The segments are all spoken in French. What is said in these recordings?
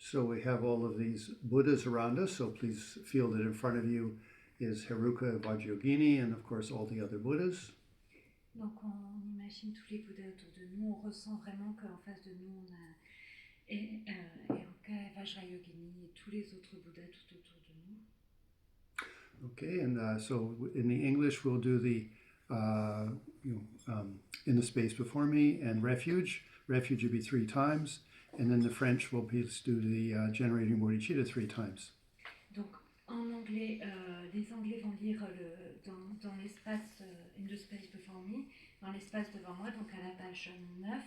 So we have all of these Buddhas around us, so please feel that in front of you is Heruka Vajra Yogini and of course all the other Buddhas. Donc on imagine tous les Bouddhas autour de nous, on ressent vraiment qu'en face de nous on a Heruka, Vajra Yogini et tous les autres Bouddhas tout autour de nous. Okay, and so in the English we'll do the in the space before me and refuge. Refuge would be 3 times, and then the French will do the generating bodhichitta 3 times. Donc en anglais, les Anglais vont lire dans l'espace in the space before me, dans l'espace devant moi, donc à la page 9.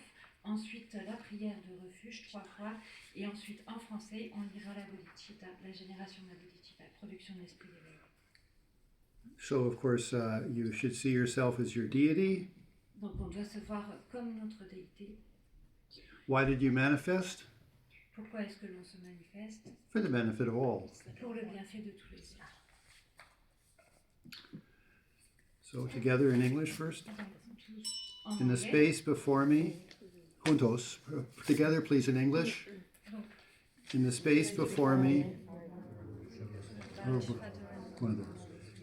Ensuite la prière de refuge 3 fois, et ensuite en français on lira la bodhichitta, la génération de la bodhichitta, la production de l'esprit d'éveil. So of course you should see yourself as your deity. Donc on doit se voir comme notre déité. Why did you manifest? Pourquoi est-ce que l'on se manifeste? For the benefit of all. Pour le bienfait de tous les autres. So together in English first. In the space before me, juntos, together please in English. In the space before me,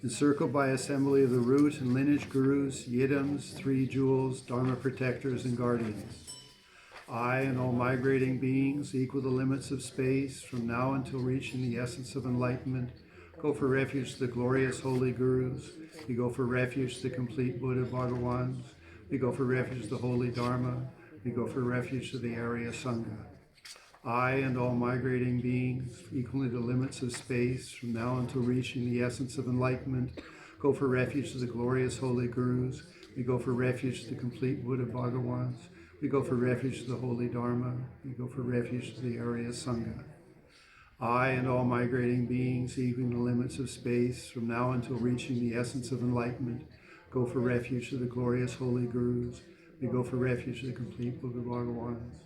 encircled by assembly of the root and lineage gurus, yidams, 3 jewels, dharma protectors and guardians. I and all migrating beings equal the limits of space from now until reaching the essence of enlightenment. Go for refuge to the glorious holy gurus. We go for refuge to the complete Buddha Bhagawans. We go for refuge to the holy Dharma. We go for refuge to the Arya Sangha. I and all migrating beings equal the limits of space from now until reaching the essence of enlightenment. Go for refuge to the glorious holy gurus. We go for refuge to the complete Buddha Bhagawans. We go for refuge to the holy Dharma. We go for refuge to the Arya Sangha. I and all migrating beings equaling the limits of space from now until reaching the essence of enlightenment go for refuge to the glorious holy gurus. We go for refuge to the complete Buddha Bhagawans.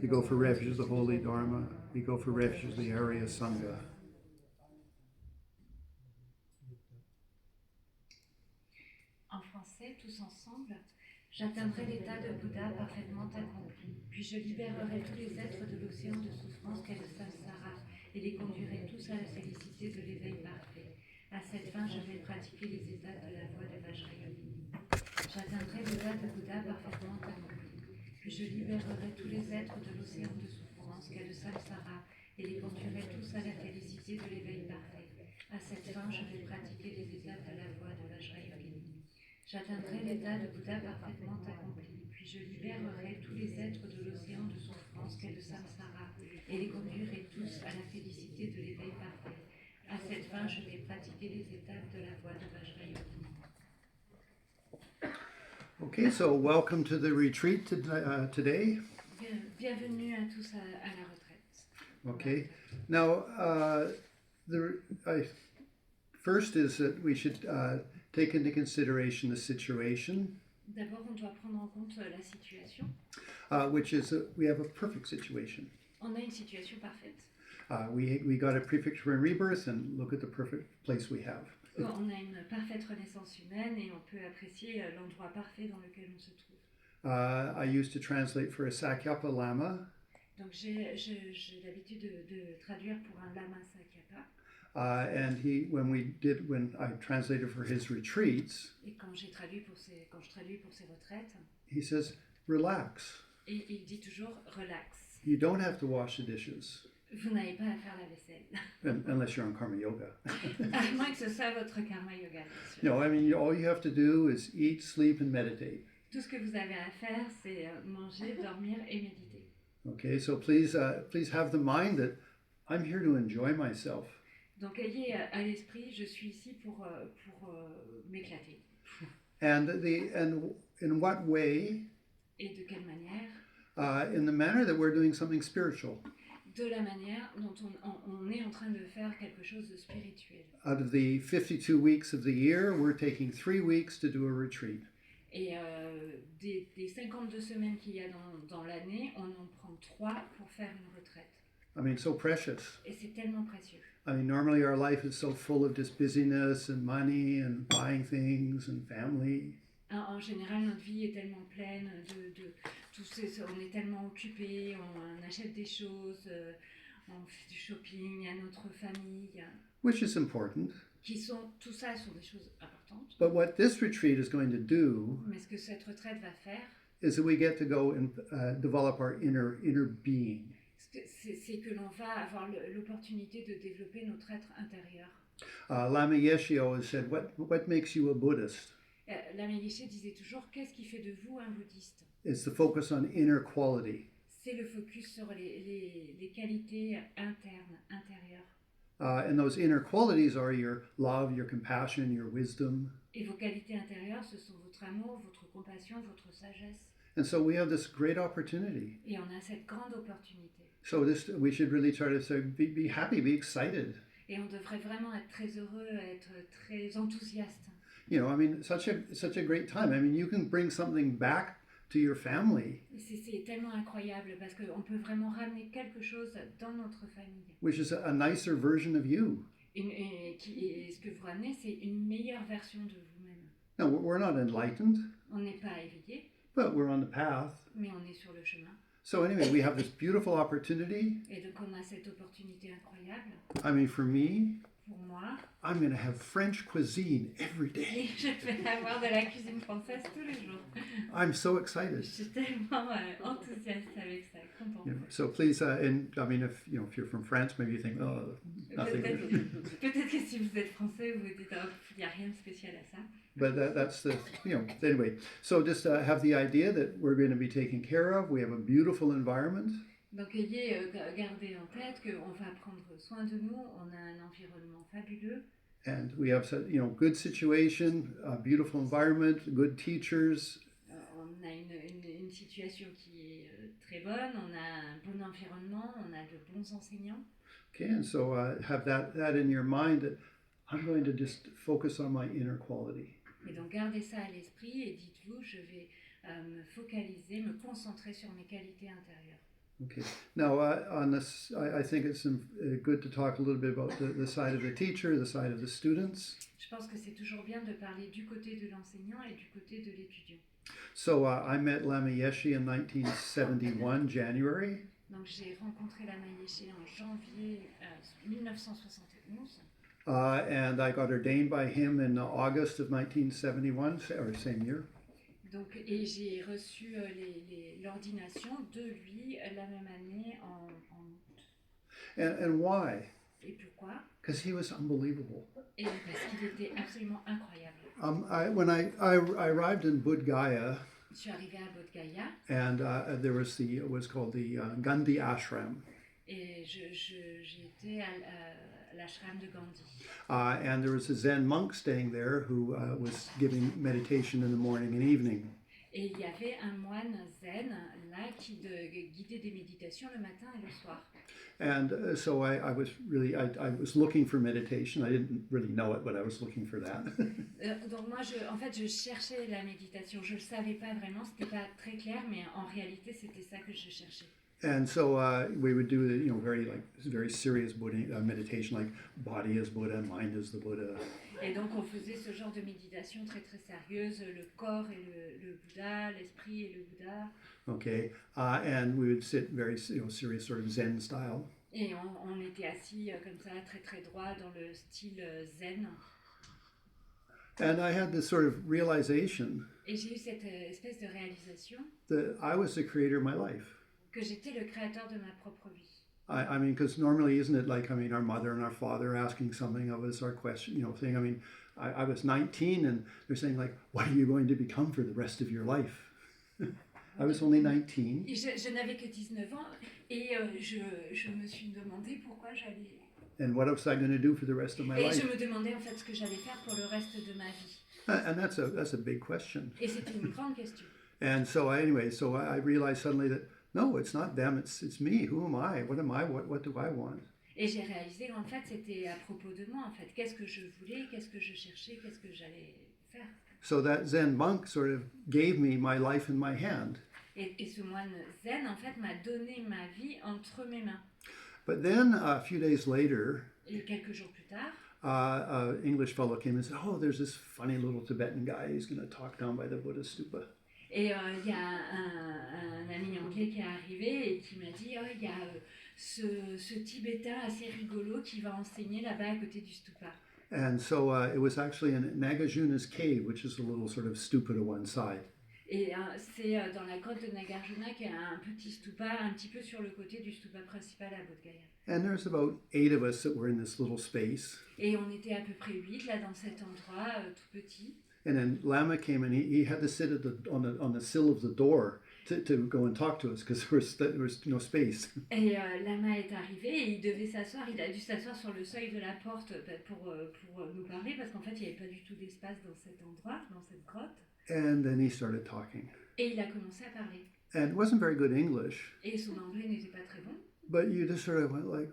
We go for refuge to the holy Dharma. We go for refuge to the Arya Sangha. En français, tous ensemble. J'atteindrai l'état de Bouddha parfaitement accompli, puis je libérerai tous les êtres de l'océan de souffrance qu'est le samsara et les conduirai tous à la félicité de l'éveil parfait. À cette fin, je vais pratiquer les étapes de la voie de Vajra Yogini. J'atteindrai l'état de Bouddha parfaitement accompli, puis je libérerai tous les êtres de l'océan de souffrance qu'est le samsara et les conduirai tous à la félicité de l'éveil parfait. À cette fin, je vais pratiquer les étapes de la voie de Vajra Yogini. J'atteindrai l'état de Bouddha parfaitement accompli, puis je libérerai tous les êtres de l'océan de souffrance qu'est le samsara et les conduirai tous à la félicité de l'éveil parfait. À cette fin, je vais pratiquer les étapes de la voie de Vajra Yogini. Okay, so welcome to the retreat today. Bienvenue à tous à la retraite. Okay, now first is that we should take into consideration the situation. D'abord, on doit prendre en compte la situation. Which is we have a perfect situation. On a une situation parfaite. We got a prefecture in rebirth, and look at the perfect place we have. On a une parfaite renaissance humaine et on peut apprécier l'endroit parfait dans lequel on se trouve. I used to translate for a Sakyapa Lama. Donc j'ai l'habitude de traduire pour un lama Sakyapa. And when I translated for his retreats, et quand je traduis pour ses retraites, he says, relax. Et il dit toujours relax. You don't have to wash the dishes. Vous n'avez pas à faire la vaisselle. Unless you're on karma yoga. À moins que ce soit votre karma yoga, bien sûr. No, I mean, all you have to do is eat, sleep, and meditate. Tout ce que vous avez à faire, c'est manger, dormir et méditer. Okay, so please have the mind that I'm here to enjoy myself. Donc ayez à l'esprit, je suis ici pour m'éclater. And in what way? Et de quelle manière? In the manner that we're doing something spiritual. De la manière dont on est en train de faire quelque chose de spirituel. Out of the 52 weeks of the year, we're taking 3 weeks to do a retreat. Et des 52 semaines qu'il y a dans l'année, on en prend 3 pour faire une retraite. I mean, so precious. Et c'est tellement précieux. I mean, normally our life is so full of just busyness and money and buying things and family. En général, notre vie est tellement pleine de tout on est tellement occupé, on achète des choses, On fait du shopping à notre famille, which is important. tout ça sont des choses importantes. But what this retreat is going to do Mais ce que cette retraite va faire, is that we get to go and develop our inner being. c'est que l'on va avoir l'opportunité de développer notre être intérieur. Lama Yeshe always said, what makes you a Buddhist? Lama Yeshe disait toujours, qu'est-ce qui fait de vous un bouddhiste? It's the focus on inner quality. C'est le focus sur les qualités internes, intérieures. And those inner qualities are your love, your compassion, your wisdom. Et vos qualités intérieures, ce sont votre amour, votre compassion, votre sagesse. And so we have this great opportunity. Et on a cette grande opportunité. So we should really try to say, be happy, be excited. Et on devrait vraiment être très heureux, être très enthousiaste. You know, I mean, such a great time. I mean, you can bring something back to your family. C'est tellement incroyable parce qu'on peut vraiment ramener quelque chose dans notre famille. Which is a nicer version of you. Et ce que vous ramenez, c'est une meilleure version de vous-même. Now, we're not enlightened, On n'est pas éveillé, but we're on the path. mais on est sur le chemin. So anyway, we have this beautiful opportunity. Et donc on a cette opportunité incroyable. I mean, for me, Pour moi, I'm going to have French cuisine every day. et je vais avoir de la cuisine française tous les jours. I'm so Je excited. suis tellement enthousiaste avec ça, contente. You know, so please, and I mean, if you're from France, maybe you think, oh, nothing. Peut-être que si vous êtes français, vous vous dites, oh, il n'y a rien de spécial à ça. But that's the, anyway. So just have the idea that we're going to be taken care of. We have a beautiful environment. Donc gardez en tête qu'on va prendre soin de nous, on a un environnement fabuleux. And we have, good situation, a beautiful environment, good teachers. On a une situation qui est très bonne, on a un bon environnement, on a de bons enseignants. Okay, and so have that in your mind that I'm going to just focus on my inner quality. Et donc gardez ça à l'esprit et dites-vous, je vais me focaliser, me concentrer sur mes qualités intérieures. Okay. Now, on this, I think it's good to talk a little bit about the side of the teacher, the side of the students. Je pense que c'est toujours bien de parler du côté de l'enseignant et du côté de l'étudiant. So I met Lama Yeshe in 1971, January. Donc j'ai rencontré Lama Yeshe en janvier 1971. And I got ordained by him in August of 1971, or same year. Donc, et j'ai reçu l'ordination de lui la même année en août. And why? Et pourquoi? Because he was unbelievable. Et parce qu'il était absolument incroyable. When I arrived in Bodh Gaya, Je suis arrivée à Bodh Gaya and there was was called the Gandhi Ashram. et j'étais à l'ashram de Gandhi. And there was a Zen monk staying there who was giving meditation in the morning and evening. Et il y avait un moine zen là qui guidait des méditations le matin et le soir. And so I was looking for meditation. I didn't really know it, but I was looking for that. Donc moi, je cherchais la méditation. Je ne le savais pas vraiment, c'était pas très clair, mais en réalité, c'était ça que je cherchais. And so we would do very serious Buddha meditation, like body is Buddha, mind is the Buddha. Et donc on faisait ce genre de méditation très très sérieuse, le corps est le Bouddha, l'esprit est le Bouddha. Okay, and we would sit very serious sort of Zen style. Et on était assis comme ça, très très droit dans le style zen. And I had this sort of realization Et j'ai eu cette espèce de réalisation that I was the creator of my life. que j'étais le créateur de ma propre vie. I mean, because normally, isn't it like, our mother and our father asking something of us, our question, thing. I mean, I was 19 and they're saying like, what are you going to become for the rest of your life? I was only 19. Je n'avais que 19 ans et je me suis demandé pourquoi j'allais... And what was I going to do for the rest of my Et life? je me demandais en fait ce que j'allais faire pour le reste de ma vie. And that's a big question. Et c'était une grande question. And so I realized suddenly that, no, it's not them, it's me. Who am I? What am I? What do I want? Et j'ai réalisé qu'en fait, c'était à propos de moi, en fait. Qu'est-ce que je voulais, qu'est-ce que je cherchais, qu'est-ce que j'allais faire. So that Zen monk sort of gave me my life in my hand. Et ce moine zen, en fait, m'a donné ma vie entre mes mains. But then a few days later, Et quelques jours plus tard, an English fellow came and said, oh, there's this funny little Tibetan guy. He's going to talk down by the Buddha stupa. Et il y a un ami anglais qui est arrivé et qui m'a dit, oh, il y a ce Tibétain assez rigolo qui va enseigner là-bas à côté du stupa. And so it was actually in Nagarjuna's cave, which is a little sort of stupa to one side. Et c'est dans la grotte de Nagarjuna qu'il y a un petit stupa un petit peu sur le côté du stupa principal à Bodh Gaya. And there's about 8 of us that were in this little space. Et on était à peu près 8 là dans cet endroit tout petit. And then Lama came and he had to sit on the sill of the door to go and talk to us because there was no space. Et Lama est arrivé et il devait s'asseoir, il a dû s'asseoir sur le seuil de la porte pour nous parler parce qu'en fait il n'y avait pas du tout d'espace dans cet endroit, dans cette grotte. And then he started talking. Et il a commencé à parler. And it wasn't very good English. Et son anglais n'était pas très bon. But you just sort of went like,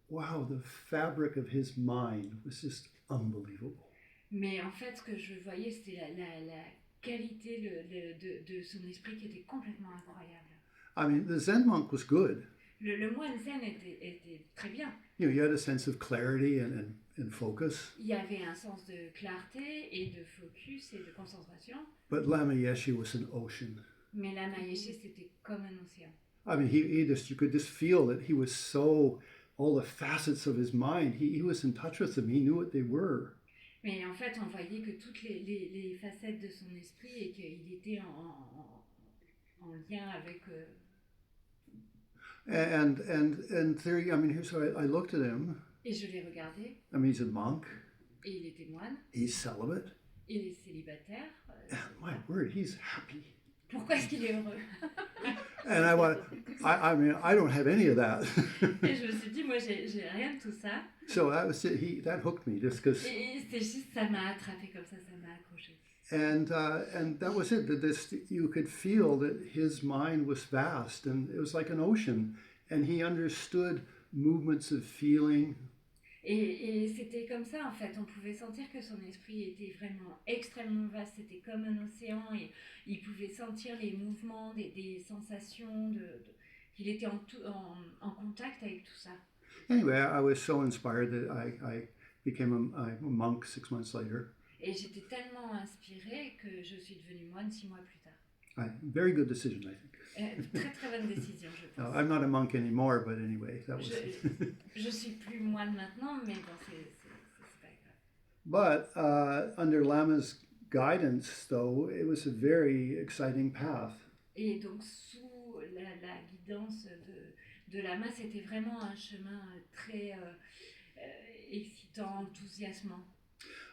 wow, the fabric of his mind was just unbelievable. Mais en fait, ce que je voyais, c'était la qualité de son esprit qui était complètement incroyable. I mean, the Zen monk was good. Le moine zen était très bien. You know, you had a sense of clarity and focus. Il y avait un sens de clarté et de focus et de concentration. But Lama Yeshe was an ocean. Mais Lama Yeshe, c'était comme un océan. I mean, you could just feel that he was so, all the facets of his mind, he was in touch with them. He knew what they were. Mais en fait, on voyait que toutes les facettes de son esprit et qu'il était en lien avec... And there, I mean, so I looked at him. Et je l'ai regardé. I mean, he's a monk. Et il était moine. He's celibate. Il est célibataire. My word, he's happy. Pourquoi est-ce qu'il est heureux? And I mean, I don't have any of that. Et je me suis dit, moi, j'ai rien de tout ça. So that was it. That hooked me just because. Et c'est juste, ça m'a attrapé comme ça m'a accroché. And that was it. That you could feel that his mind was vast, and it was like an ocean, and he understood movements of feeling. Et c'était comme ça en fait, on pouvait sentir que son esprit était vraiment extrêmement vaste, c'était comme un océan et il pouvait sentir les mouvements, des sensations, qu'il était en contact avec tout ça. Anyway, I was so inspired that I became a monk 6 months later. Et j'étais tellement inspirée que je suis devenue moine 6 mois plus tard. Very good decision, I think. Très très bonne décision, je pense. I'm not a monk anymore, but anyway, that was. Je suis plus moine maintenant, mais bon, c'est pas grave. But under Lama's guidance, though, it was a very exciting path. Et donc sous la guidance de Lama, c'était vraiment un chemin très excitant, enthousiasmant.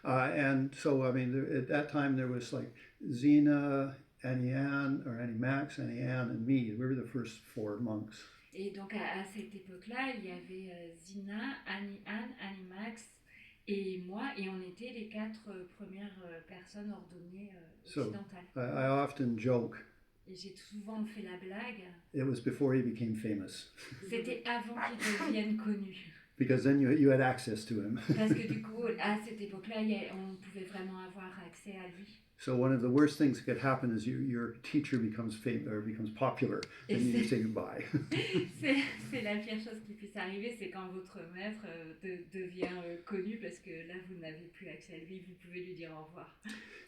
And so, I mean, at that time there was like Zena, Annie Ann, or Annie Max, Annie Ann, and me. We were the first 4 monks. Et donc à cette époque-là, il y avait Zina, Annie Ann, Annie Max et moi, et on était les 4 premières personnes ordonnées occidentales. So I often joke. Et j'ai souvent fait la blague. It was before he became famous. C'était avant qu'il devienne connu. Because then you had access to him. Parce que du coup, à cette époque-là, on pouvait vraiment avoir accès à lui. So one of the worst things that could happen is your teacher becomes famous or becomes popular, and you say goodbye. C'est la pire chose qui puisse arriver, c'est quand votre maître devient connu parce que là vous n'avez plus accès à lui, vous pouvez lui dire au revoir.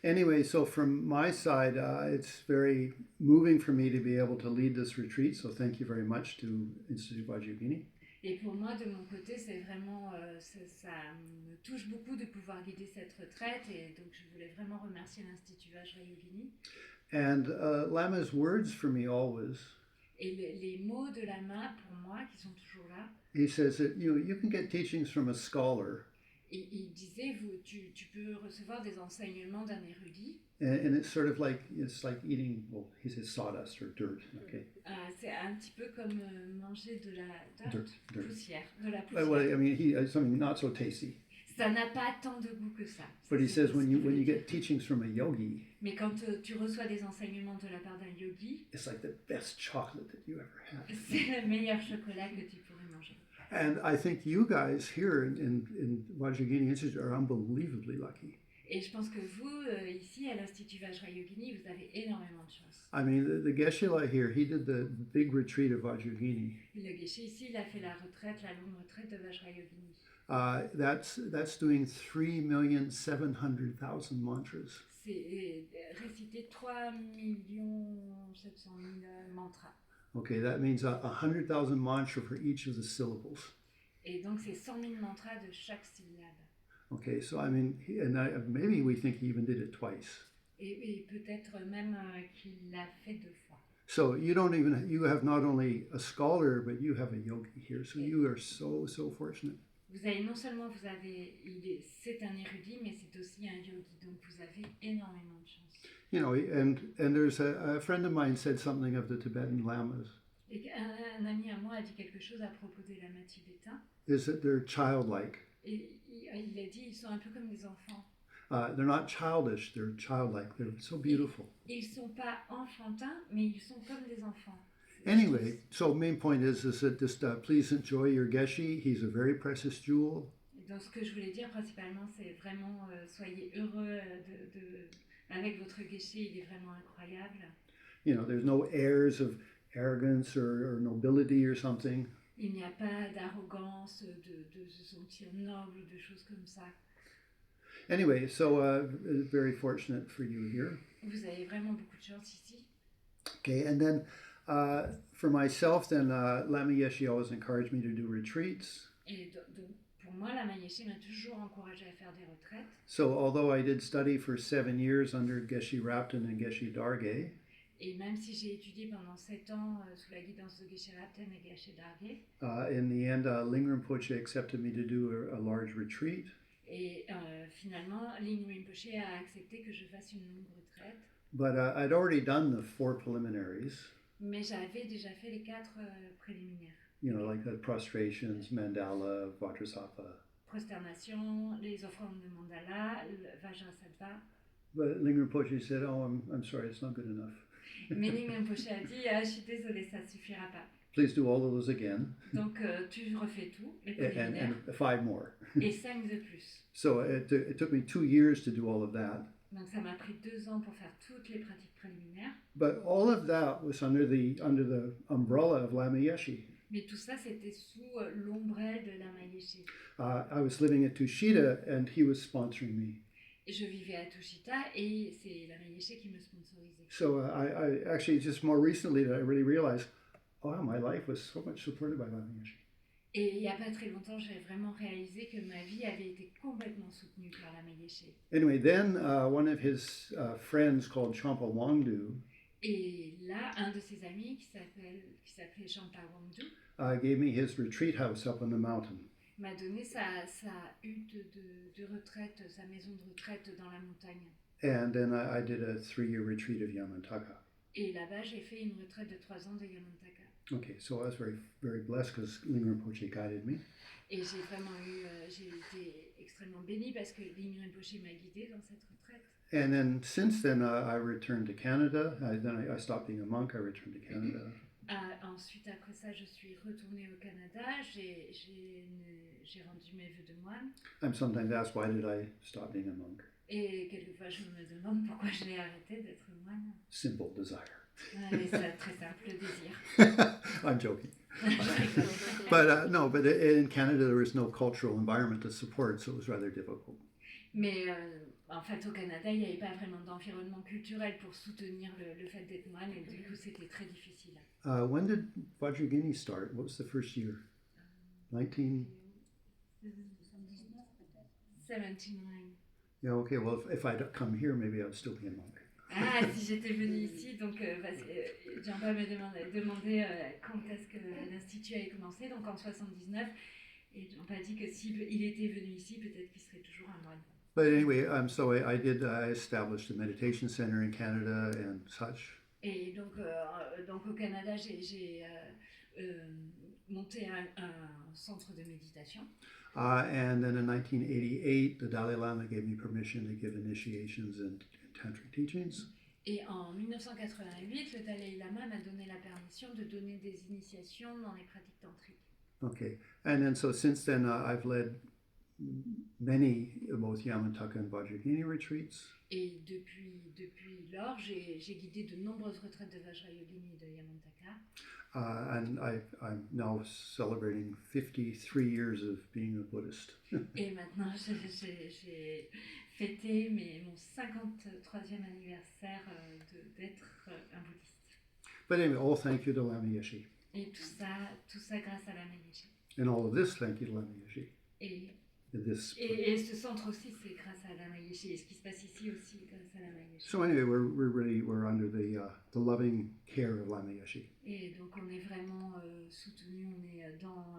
Anyway, so from my side, it's very moving for me to be able to lead this retreat. So thank you very much to Institute Vajra Yogini. Et pour moi, de mon côté, c'est vraiment, ça me touche beaucoup de pouvoir guider cette retraite et donc je voulais vraiment remercier l'Institut Vajra Yogini. And Lama's words for me always. Et les mots de Lama pour moi qui sont toujours là. He says that you can get teachings from a scholar. Et il disait, tu peux recevoir des enseignements d'un érudit. And it's sort of like eating, well, he says sawdust or dirt. Okay. C'est un petit peu comme manger de la Dirt. poussière, de la poussière. Well, I mean, something not so tasty. Ça n'a pas tant de goût que ça. But he says when you get teachings from a yogi, mais quand tu reçois des enseignements de la part d'un yogi, it's like the best chocolate that you ever had. C'est le meilleur chocolat que tu pourrais manger. And I think you guys here in Vajra Yogini Institute are unbelievably lucky. Et je pense que vous, ici, à l'Institut Vajra Yogini, vous avez énormément de chance. I mean, the Geshe-la here, he did the big retreat of Vajra Yogini. Le Geshe ici, il a fait la longue retraite de Vajra Yogini. That's doing 3,700,000 mantras. c'est réciter 3 700 000 mantras. Okay, that means 100,000 mantras for each of the syllables. Et donc, c'est 100 000 mantras de chaque syllabe. Okay, so I mean, maybe we think he even did it twice. Et peut-être même qu'il l'a fait 2 fois. So you have not only a scholar, but you have a yogi here. So you are so fortunate. Vous avez non seulement c'est un érudit, mais c'est aussi un yogi. Donc vous avez énormément de chance. You know, and there's a friend of mine said something of the Tibetan lamas. Et un ami à moi a dit quelque chose à propos des lamas tibétains. Is that they're childlike. Et il a dit ils sont un peu comme des enfants. They're not childish, they're childlike. They're so beautiful. Ils sont pas enfantins, mais ils sont comme des enfants. Anyway, so main point is that just please enjoy your geshe. He's a very precious jewel. Donc ce que je voulais dire principalement, c'est vraiment soyez heureux avec votre geshe, il est vraiment incroyable. You know, there's no airs of arrogance or nobility or something. Il n'y a pas d'arrogance, de se sentir noble, de choses comme ça. Anyway, so very fortunate for you here. Vous avez vraiment beaucoup de chance ici. Okay, and then for myself, then Lama Yeshe always encouraged me to do retreats. Et donc, pour moi, Lama Yeshe m'a toujours encouragé à faire des retraites. So although I did study for 7 years under Geshe Rapton and Geshe Darge, Et même si j'ai étudié pendant 7 ans sous la guidance de Geshe Rapton et Geshe Darge, in the end, Ling Rinpoche accepted me to do a large retreat. et finalement, Ling Rinpoche a accepté que je fasse une longue retraite. But I'd already done the 4 preliminaries. Mais j'avais déjà fait les 4 préliminaires. You know, like the prostrations, mandala, vajrasattva. Prosternation, les offrandes de mandala, le Vajra Sattva. But Ling Rinpoche said, "Oh, I'm sorry, it's not good enough. Mais Ling Rinpoche a dit, je suis désolée, ça ne suffira pas. Please do all of those again." Donc tu refais tout, les And préliminaires, 5 more. et 5 de plus. So it took me 2 years to do all of that. Donc ça m'a pris 2 ans pour faire toutes les pratiques préliminaires. But all of that was under the umbrella of Lama Yeshe. Mais tout ça, c'était sous l'ombrelle de Lama Yeshe. I was living at Tushita and he was sponsoring me. Et je vivais à Tushita et c'est Lama Yeshe qui me sponsorisait. So I actually just more recently that I really realized, oh, my life was so much supported by Lama Yeshe. Et il n'y a pas très longtemps, j'ai vraiment réalisé que ma vie avait été complètement soutenue par Lama Yeshe. Anyway, then one of his friends called Champa Wangdu Et là, un de ses amis qui s'appelait Champa Wangdu gave me his retreat house up on the mountain. m'a donné sa hutte de retraite, sa maison de retraite dans la montagne. And then I did a 3-year retreat of Yamantaka. Et là-bas, j'ai fait une retraite de 3 ans de Yamantaka. Okay, so I was very, very blessed because Ling Rinpoche guided me. Et j'ai été extrêmement bénie parce que Ling Rinpoche m'a guidée dans cette retraite. And then since then, I returned to Canada. Then I stopped being a monk. I returned to Canada. Ensuite, après ça, je suis retournée au Canada. J'ai rendu mes vœux de moine. I'm sometimes asked, why did I stop being a monk? Et quelquefois, je me demande pourquoi je l'ai arrêté d'être moine. Simple desire. Mais c'est très simple, le désir. I'm joking. But no, but in Canada, there was no cultural environment to support, so it was rather difficult. Mais en fait, au Canada, il n'y avait pas vraiment d'environnement culturel pour soutenir le fait d'être moine, et du coup, c'était très difficile. When did Vajragini start? What was the first year? 19? 79. Yeah, okay, well, if I'd come here, maybe I'd still be a monk. Ah, si j'étais venue ici, donc parce que Jean-Paul me demandait quand est-ce que l'Institut avait commencé, donc en 79, et Jean-Paul a dit que s'il était venu ici, peut-être qu'il serait toujours un moine. But anyway, so I established a meditation center in Canada and such. Et donc au Canada, j'ai monté un centre de méditation. And then in 1988, the Dalai Lama gave me permission to give initiations and tantric teachings. Et en 1988, le Dalai Lama m'a donné la permission de donner des initiations dans les pratiques tantriques. Okay, and then so since then, I've led many both Yamantaka and Vajragini retreats. Et depuis lors, j'ai guidé de nombreuses retraites de Vajra Yogini et de Yamantaka. And I'm now celebrating 53 years of being a Buddhist. Et maintenant, j'ai fêter mon 53e anniversaire d'être un bouddhiste. But anyway, all thank you to Lama Yeshe. Et tout ça grâce à Lama Yeshe. And all of this thank you to Lama Yeshe. Et This. Et ce centre aussi, c'est grâce à Lama Yeshe. Et ce qui se passe ici aussi, grâce à Lama Yeshe. So anyway, we're under the loving care of Lama Yeshe. Et donc on est vraiment soutenus, on est dans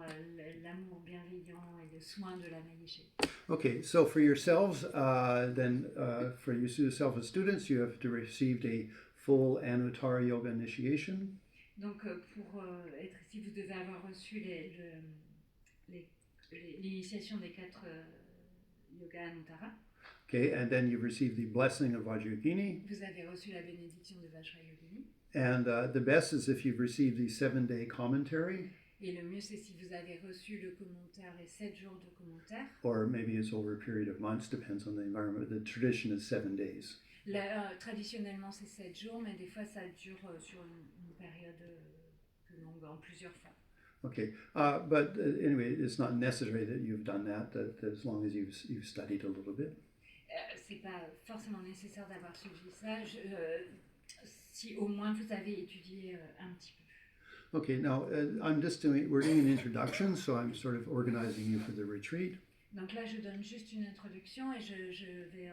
l'amour bienveillant et le soin de Lama Yeshe. Okay, so for yourselves, for yourself as students, you have to received a full Anuttara Yoga initiation. Donc pour être ici, vous devez avoir reçu l'initiation des 4 yoga Anuttara. Okay, and then you've received the blessing of Vajra Yogini. Vous avez reçu la bénédiction de Vajra Yogini. And the best is if you've received the 7-day commentary. Et le mieux, c'est si vous avez reçu le commentaire, les 7 jours de commentaire. Or maybe it's over a period of months, depends on the environment. The tradition is 7 days. Traditionnellement, c'est 7 jours, mais des fois, ça dure sur une période plus longue, en plusieurs fois. Okay, but anyway, it's not necessary that you've done that as long as you've studied a little bit. C'est pas forcément nécessaire d'avoir suivi ça, si au moins vous avez étudié un petit peu. Okay, now we're doing an introduction, so I'm sort of organizing you for the retreat. Donc là, je donne juste une introduction et je vais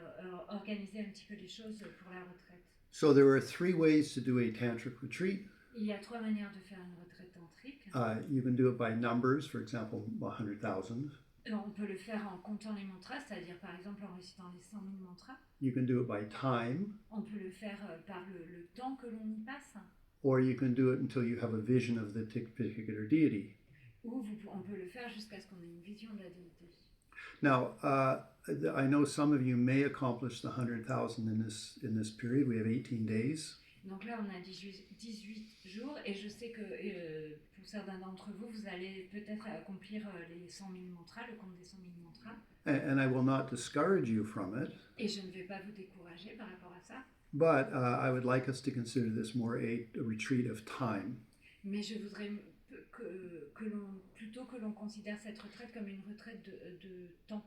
organiser un petit peu les choses pour la retraite. So there are 3 ways to do a tantric retreat. Il y a 3 manières de faire une retraite tantrique. You can do it by numbers, for example, 100,000. On peut le faire en comptant les mantras, c'est-à-dire par exemple en récitant les 100 000 mantras. You can do it by time. On peut le faire par le temps que l'on y passe. Or you can do it until you have a vision of the particular deity. Ou on peut le faire jusqu'à ce qu'on ait une vision de la déité. Now, I know some of you may accomplish the 100,000 in this period. We have 18 days. Donc là, on a 18 jours et je sais que pour certains d'entre vous, vous allez peut-être accomplir les 100 000 mantras, le compte des 100 000 mantras. And I will not discourage you from it. Et je ne vais pas vous décourager par rapport à ça. But I would like us to consider this more a retreat of time. Mais je voudrais plutôt que l'on considère cette retraite comme une retraite de temps.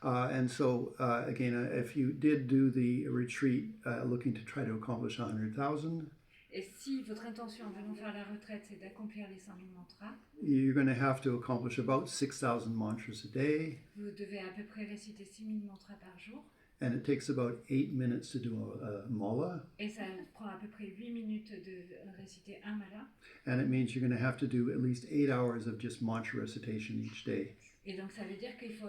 And so, again, if you did do the retreat looking to try to accomplish 100,000, et si votre intention en venant faire la retraite, c'est d'accomplir les 100 000 mantras, you're going to have to accomplish about 6,000 mantras a day. Vous devez à peu près réciter 6 000 mantras par jour. And it takes about 8 minutes to do a mala. Et ça prend à peu près 8 minutes de réciter un mala. And it means you're going to have to do at least 8 hours of just mantra recitation each day. Et donc ça veut dire qu'il faut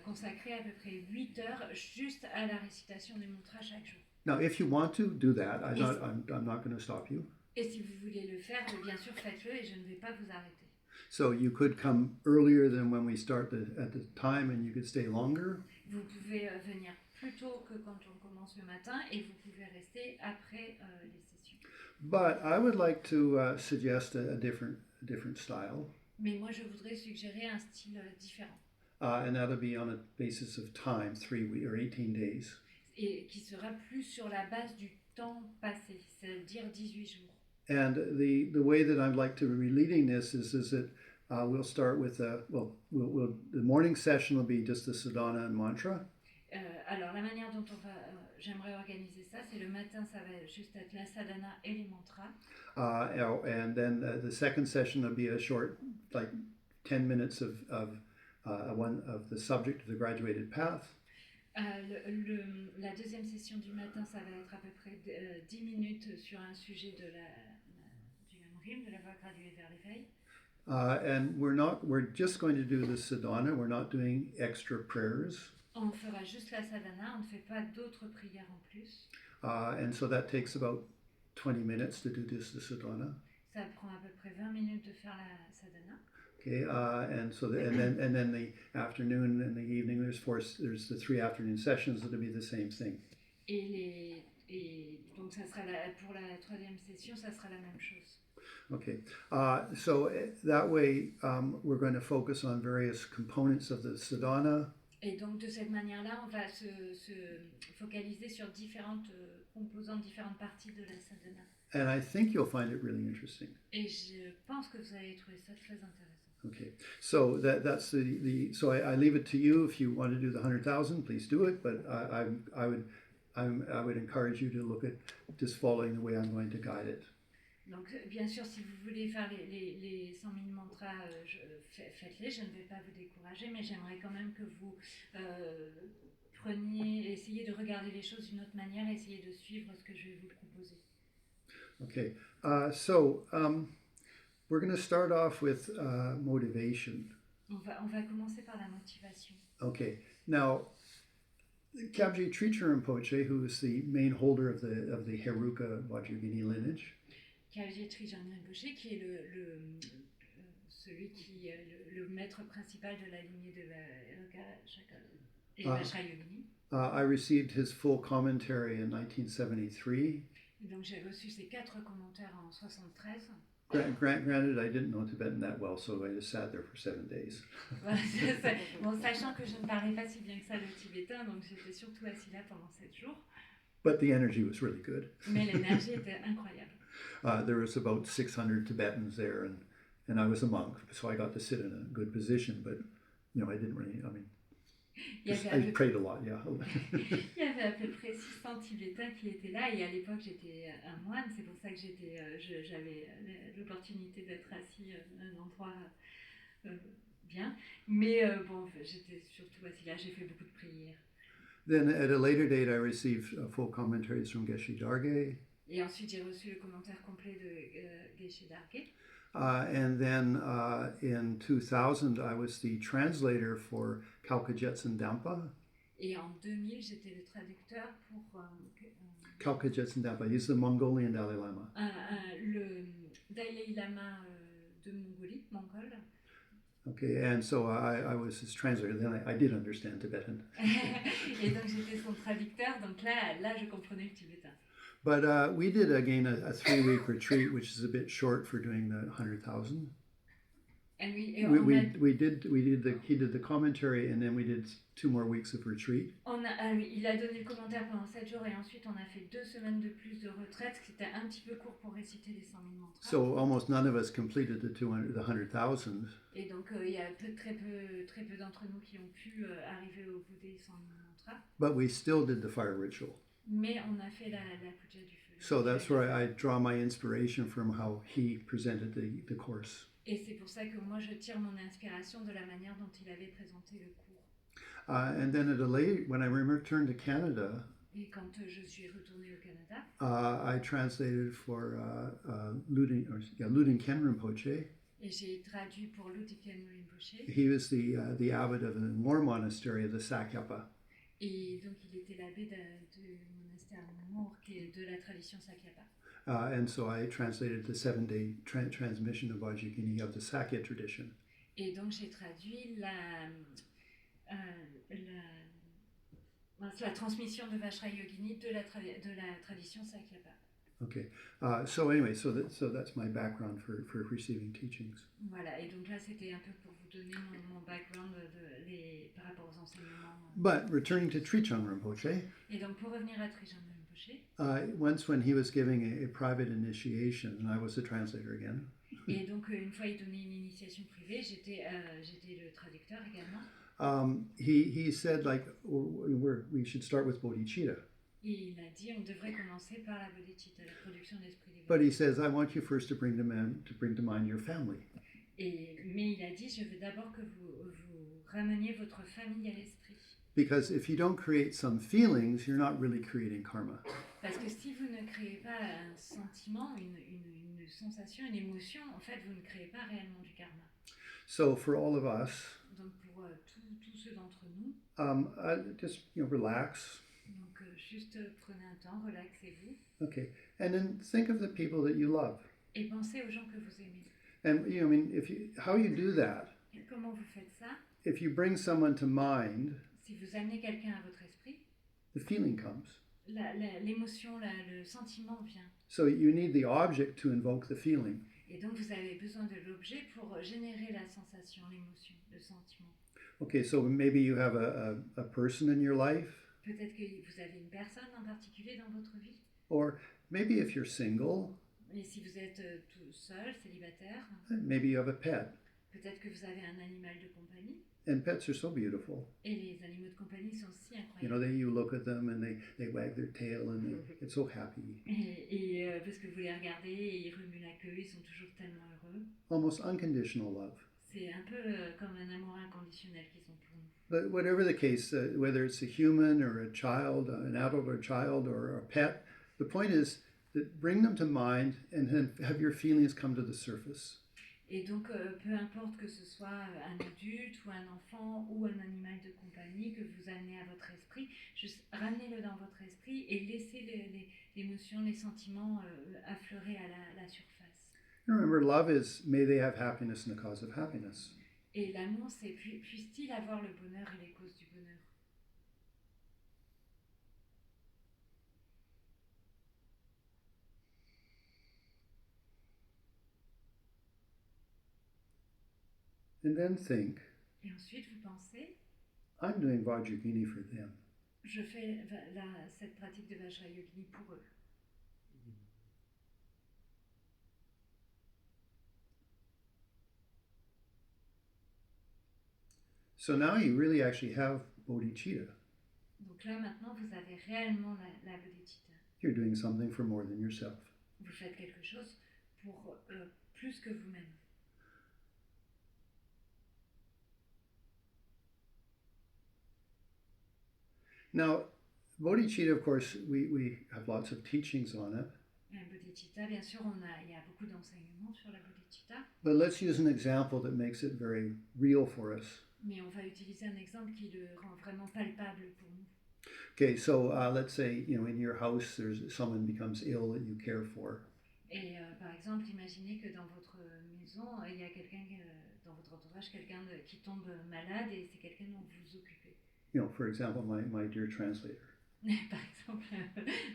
consacrer à peu près 8 heures juste à la récitation des mantras chaque jour. Now, if you want to do that, I'm not going to stop you. Et si vous voulez le faire, bien sûr faites-le et je ne vais pas vous arrêter. So you could come earlier than when we start at the time, and you could stay longer. Vous pouvez venir plus tôt que quand on commence le matin et vous pouvez rester après les sessions. But I would like to suggest a different style. Mais moi, je voudrais suggérer un style différent. And that'll be on a basis of time, 3 weeks or 18 days. Et qui sera plus sur la base du temps passé, c'est-à-dire 18 jours. And the way that I'd like to be leading this is that we'll start with the morning session will be just the sadhana and mantra. Alors la manière dont j'aimerais organiser ça, c'est le matin, ça va juste être la sadhana et les mantras. And then the second session will be a short, like 10 minutes of the subject of the graduated path. La deuxième session du matin, ça va être à peu près 10 minutes sur un sujet du Lamrim, de la voie graduée vers l'éveil. And we're just going to do the sadhana. We're not doing extra prayers. On fera juste la sadhana, on ne fait pas d'autres prières en plus. And so that takes about 20 minutes to do just the sadhana. Ça prend à peu près 20 minutes de faire la sadhana. Okay, and then the afternoon and the evening, there's the 3 afternoon sessions that'll be the same thing. Et donc ça sera pour la troisième session, ça sera la même chose. Okay, so that way we're going to focus on various components of the sadhana. Et donc de cette manière-là, on va se focaliser sur différentes composantes, différentes parties de la sadhana. And I think you'll find it really interesting. Et je pense que vous allez trouver ça très intéressant. Okay, so that's so I leave it to you. If you want to do the 100,000, please do it. But I would encourage you to look at just following the way I'm going to guide it. Donc, bien sûr, si vous voulez faire les 100 000 mantras, faites-les. Je ne vais pas vous décourager, mais j'aimerais quand même que vous essayez de regarder les choses d'une autre manière, essayez de suivre ce que je vais vous proposer. Okay, so we're going to start off with motivation. On va commencer par la motivation. Okay, now Kabji Tricha Rinpoche, who is the main holder of the Heruka Vajragini lineage, Kabji Tricha Rinpoche, qui est celui qui est le maître principal de la lignée de Vajra Yogini. I received his full commentary in 1973. Donc j'ai reçu ses 4 commentaires en 73. Granted, I didn't know Tibetan that well, so I just sat there for 7 days. Bon, sachant que je ne parlais pas si bien que ça le tibétain, donc j'étais surtout assis là pendant 7 jours. But the energy was really good. Mais l'énergie était incroyable. There was about 600 Tibetans there, and I was a monk, so I got to sit in a good position. But I didn't really. I mean, I prayed a lot. Yeah. Il y avait à peu près 600 Tibétains qui étaient là, et à l'époque j'étais un moine, c'est pour ça que j'avais l'opportunité d'être assis à un endroit bien. Mais bon, j'étais surtout assis là, j'ai fait beaucoup de prières. Then at a later date, I received full commentaries from Geshe Darge. Et ensuite, j'ai reçu le commentaire complet de Geshe Darge. And then in 2000, I was the translator for Kalka Jetson Dampa. Et en 2000, j'étais le traducteur pour Kalka Jetson Dampa. He's the Mongolian Dalai Lama. Le Dalai Lama de Mongolie, mongol. Okay, and so I was his translator. Then I did understand Tibetan. Et donc j'étais son traducteur. Donc là, je comprenais le tibétain. But we did again a 3-week retreat, which is a bit short for doing the 100,000. And He did the commentary, and then we did 2 more weeks of retreat. Il a donné le commentaire pendant 7 jours, et ensuite on a fait 2 semaines de plus de retraite, ce qui était un petit peu court pour réciter les 100 000 mantras. So almost none of us completed the 100,000. Et donc il y a très peu d'entre nous qui ont pu arriver au bout des 100 000 mantras. But we still did the fire ritual. Mais on a fait la puja du feu. So that's where I draw my inspiration from how he presented the course. Et c'est pour ça que moi je tire mon inspiration de la manière dont il avait présenté le cours. And then when I returned to Canada, et quand je suis retournée au Canada, I translated for Luden Ken Rinpoche. Et j'ai traduit pour Luden Rinpoche. He was the abbot of the Moor monastery of the Sakyapa. Et donc il était l'abbé du monastère Moor, qui est de la tradition Sakyapa. And so I translated the 7-day transmission of Vajragini of the Sakya tradition. Et donc j'ai traduit la transmission de Vajra Yogini de la tradition Sakyapa. Okay. So anyway, so that's my background for receiving teachings. Voilà. Et donc là, c'était un peu pour vous donner mon background par rapport aux enseignements. But returning to Trichang Rinpoche. Et donc pour revenir à Trichang Rinpoche. Once when he was giving a private initiation, and I was the translator again. Et donc une fois il donnait une initiation privée, j'étais le traducteur également. He said we should start with bodhichitta. Et il a dit on devrait commencer par la bodhichitta, la production d'esprit d'éveil. But he says I want you first to bring to mind your family. Mais il a dit je veux d'abord que vous rameniez votre famille à l'esprit. Because if you don't create some feelings, you're not really creating karma. Parce que si vous ne créez pas un sentiment, une sensation, une émotion, en fait, vous ne créez pas réellement du karma. So for all of us, donc pour tous ceux d'entre nous, just relax. Donc juste prenez un temps, relaxez-vous. Okay, and then think of the people that you love. Et pensez aux gens que vous aimez. And how you do that? Et comment vous faites ça? If you bring someone to mind, si vous amenez quelqu'un à votre esprit, the feeling comes. L'émotion, le sentiment vient. So you need the object to invoke the feeling. Et donc vous avez besoin de l'objet pour générer la sensation, l'émotion, le sentiment. Okay, so maybe you have a person in your life. Peut-être que vous avez une personne en particulier dans votre vie. Or maybe if you're single, Et si vous êtes tout seul, célibataire, maybe you have a pet. peut-être que vous avez un animal de compagnie. And pets are so beautiful. Et les animaux de compagnie sont si You know, incroyables. you look at them and they wag their tail and they get so happy. Parce que vous les regardez et ils remuent la queue, ils sont toujours tellement heureux. Almost unconditional love. C'est un peu comme un amour inconditionnel qu'ils ont pour nous. But whatever the case, whether it's a human or a child, an adult or a child or a pet, the point is that bring them to mind and then have your feelings come to the surface. Et donc, peu importe que ce soit un adulte ou un enfant ou un animal de compagnie que vous amenez à votre esprit, juste ramenez-le dans votre esprit et laissez l'émotion, les sentiments affleurer à la surface. Remember, love is may they have happiness and the cause of happiness. Et l'amour, c'est puisse-t-il avoir le bonheur et les causes du bonheur. And then think, Et ensuite, vous pensez, I'm doing Vajra for them. je fais cette pratique de Vajra Yogini pour eux. So now you really actually have bodhichitta. Donc là, maintenant, vous avez réellement la bodhichitta. You're doing something for more than yourself. Vous faites quelque chose pour plus que vous-même. Now, bodhicitta, of course, we have lots of teachings on it. Bodhicitta, bien sûr, il y a beaucoup d'enseignements sur la bodhicitta. But let's use an example that makes it very real for us. Mais on va utiliser un exemple qui le rend vraiment palpable pour nous. Okay, so let's say, you know, in your house, there's someone becomes ill that you care for. Et par exemple, imaginez que dans votre maison, il y a quelqu'un, dans votre entourage, quelqu'un qui tombe malade et c'est quelqu'un dont vous vous occupez. You know, for example, my dear translator. Par exemple,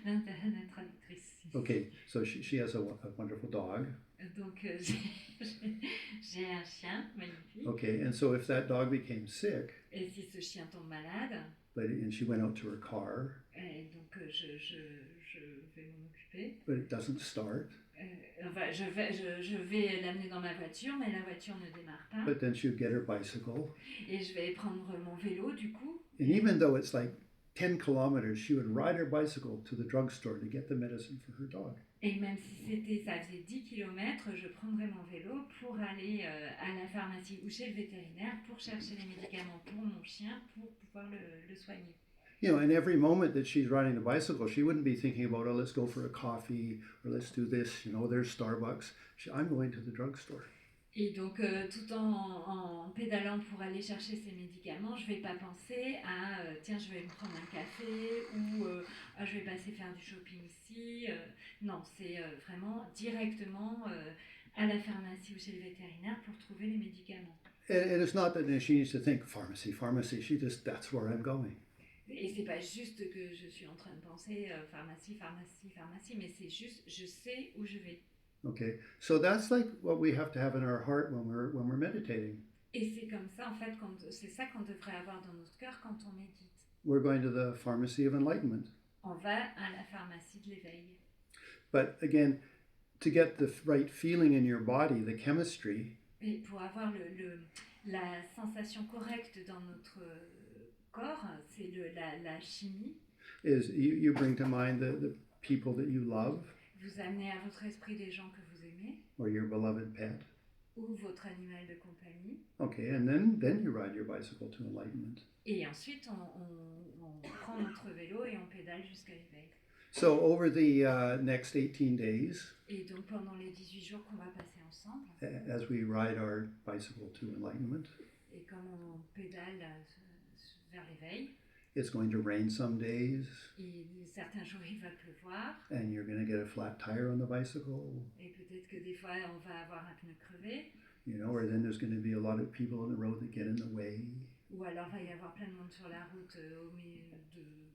la traductrice. Okay, so she has a wonderful dog. Donc, j'ai un chien magnifique. Okay, and so if that dog became sick, Et si ce chien tombe malade, and she went out to her car, et donc je vais m'en occuper. but it doesn't start. Enfin, je vais l'amener dans ma voiture, mais la voiture ne démarre pas. But then she would get her bicycle. Et je vais prendre mon vélo, du coup. And even though it's like 10 kilometers, she would ride her bicycle to the drugstore to get the medicine for her dog. Et même si ça faisait 10 km, je prendrais mon vélo pour aller à la pharmacie ou chez le vétérinaire pour chercher les médicaments pour mon chien pour pouvoir le soigner. You know, in every moment that she's riding the bicycle, she wouldn't be thinking about, oh, let's go for a coffee or let's do this, you know, there's Starbucks. I'm going to the drugstore. Et donc, tout en pédalant pour aller chercher ces médicaments, je ne vais pas penser à tiens, je vais me prendre un café ou je vais passer faire du shopping ici. Non, c'est vraiment directement à la pharmacie ou chez le vétérinaire pour trouver les médicaments. And it's not that she needs to think pharmacy. She just, that's where I'm going. Et c'est pas juste que je suis en train de penser pharmacie, mais c'est juste je sais où je vais. Okay, so that's like what we have to have in our heart when we're meditating. Et c'est comme ça en fait, c'est ça qu'on devrait avoir dans notre cœur quand on médite. We're going to the pharmacy of enlightenment. On va à la pharmacie de l'éveil. But again, to get the right feeling in your body, the chemistry. Et pour avoir la sensation correcte dans notre corps, c'est la chimie. Is you bring to mind the people that you love. Vous amenez à votre esprit des gens que vous aimez. Or your beloved pet. Ou votre animal de compagnie. Okay, and then you ride your bicycle to enlightenment. Et ensuite, on prend notre vélo et on pédale jusqu'à l'éveil. So over the next 18 days, et donc pendant les 18 jours qu'on va passer ensemble, as we ride our bicycle to enlightenment, et comme on pédale vers l'éveil, it's going to rain some days. Et certains jours il va pleuvoir. And you're going to get a flat tire on the bicycle. Et peut-être que des fois on va avoir un pneu crevé. You know, or then there's going to be a lot of people on the road that get in the way. Ou alors il va y avoir plein de monde sur la route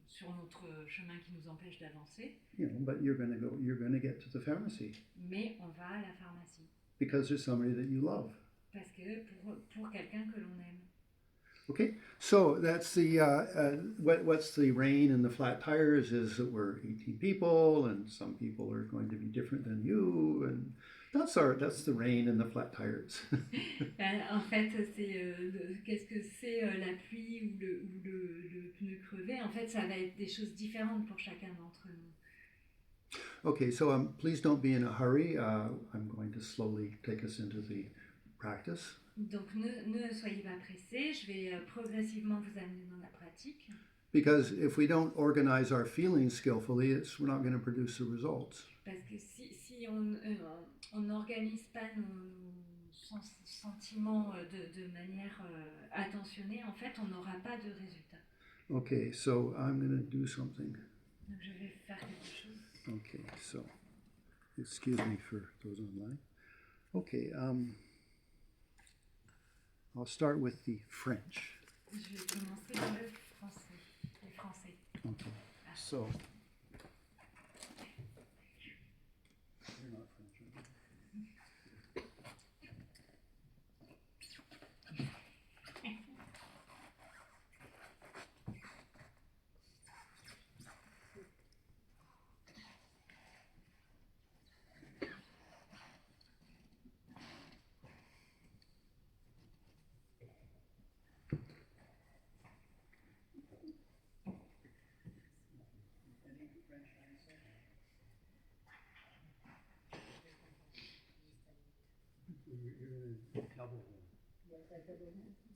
sur notre chemin qui nous empêche d'avancer. You know, but you're going to get to the pharmacy. Mais on va à la pharmacie. Because there's somebody that you love. Parce que pour quelqu'un que l'on aime. Okay, so that's the what's the rain and the flat tires is that we're 18 people, and some people are going to be different than you, and that's the rain and the flat tires. En fait, qu'est-ce que c'est la pluie ou le pneu crevé. En fait, ça va être des choses différentes pour chacun d'entre nous. Okay, so please don't be in a hurry. I'm going to slowly take us into the practice. Donc ne soyez pas pressés, je vais progressivement vous amener dans la pratique. Because if we don't organize our feelings skillfully, we're not going to produce the results. Parce que si on n'organise pas nos sentiments de manière attentionnée, en fait, on n'aura pas de résultat. Okay, so I'm going to do something. Donc je vais faire quelque chose. Okay, so excuse me for those online. Okay, I'll start with the French. Je vais commencer par le français. Okay, so you're not French, are you?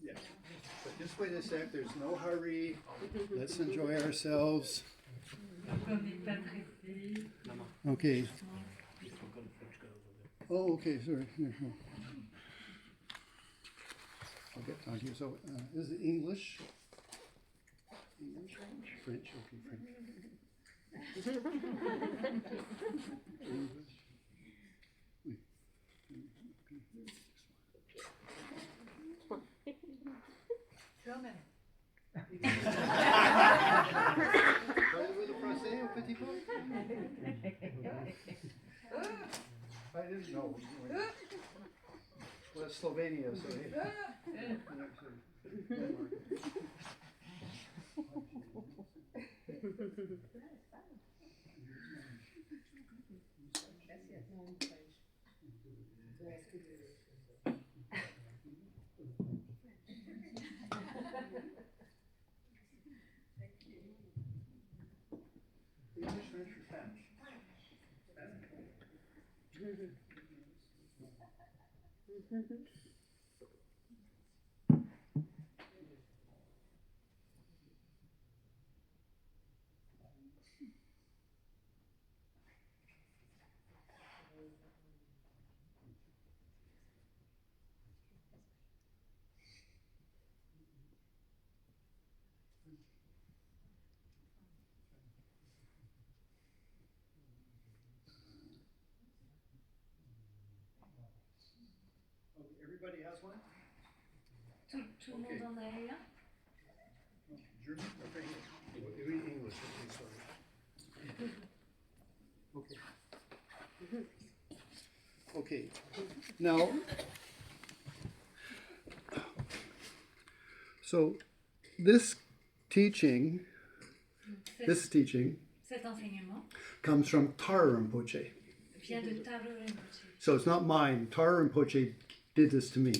Yeah, but just wait a sec. There's no hurry. Let's enjoy ourselves. On n'est pas pressé. Okay. Oh, okay. Sorry. Here. I'll get down here. So, is it English? English? French. Okay, French. English. Oui. Parlez-vous le français au petit peu? I didn't know. Well, Slovenia, so English, French, or Spanish? Okay, everybody has one? Tout le monde en a eu un? German? Okay. English, okay, sorry. Okay. Okay. Now, so this teaching Cet enseignement comes from Tara Rinpoche. vient de Taro Rinpoche. So it's not mine. Tara Rinpoche did this to me.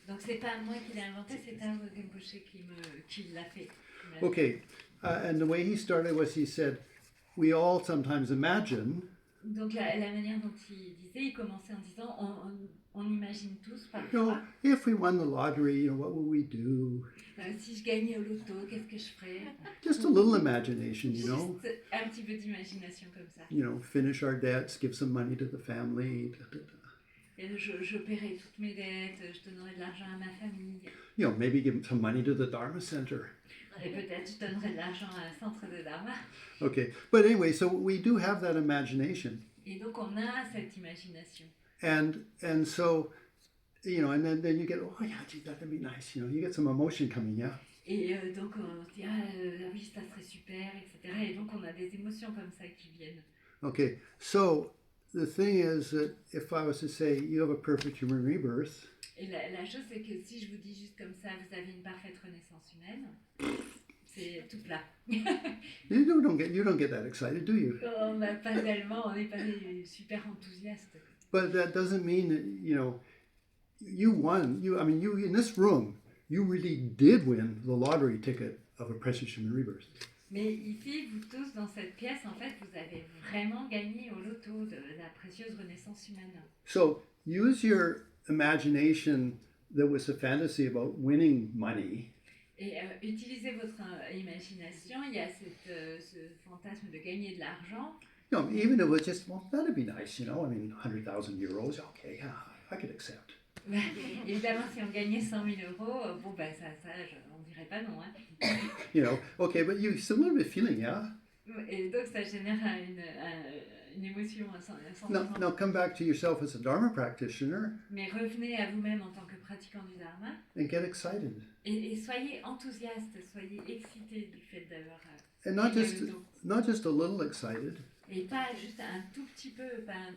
Donc c'est pas moi qui l'ai inventé, c'est Taro Rinpoche qui l'a fait. Okay, and the way he started was he said, we all sometimes imagine. Donc la manière dont il disait, il commençait en disant, on imagine tous You know, parfois, if we won the lottery, what would we do? si je gagnais au loto, qu'est-ce que je ferais? Just a little imagination, you know. Juste un petit peu d'imagination comme ça. Finish our debts, give some money to the family. Et je paierais toutes mes dettes, je donnerais de l'argent à ma famille. Maybe give some money to the Dharma Center. Et peut-être je donnerais de l'argent à un centre de Dharma. Okay, but anyway, so we do have that imagination. Et donc on a cette imagination. And so, and then you get, oh yeah, gee, that'd be nice. You get some emotion coming, yeah. Et donc on se dit, oui, ça serait super, etc. Et donc on a des émotions comme ça qui viennent. Okay, so the thing is that if I was to say, you have a perfect human rebirth. Et la chose, c'est que si je vous dis juste comme ça, vous avez une parfaite renaissance humaine, c'est tout plat. You don't get that excited, do you? On n'a pas tellement, on n'est pas des super enthousiastes. But that doesn't mean that, you won. You in this room, you really did win the lottery ticket of a precious human rebirth. Mais ici, vous tous dans cette pièce, en fait, vous avez vraiment gagné au loto de la précieuse renaissance humaine. So use your imagination that was a fantasy about winning money. Et utilisez votre imagination, il y a ce fantasme de gagner de l'argent. Even if it was just, well, that'd be nice, 100,000 euros, okay, yeah, I could accept. Évidemment, si on gagnait 100 000 euros, bon, ben ça on dirait pas non. Hein. Okay, but you still a little bit feeling, yeah? Et donc, ça génère une émotion, un sentiment. Now come back to yourself as a Dharma practitioner. Mais revenez à vous-même en tant que pratiquant du Dharma. And get excited. Et soyez enthousiaste, soyez excité du fait d'avoir. And not just a little excited. Et pas juste un tout petit peu, pas un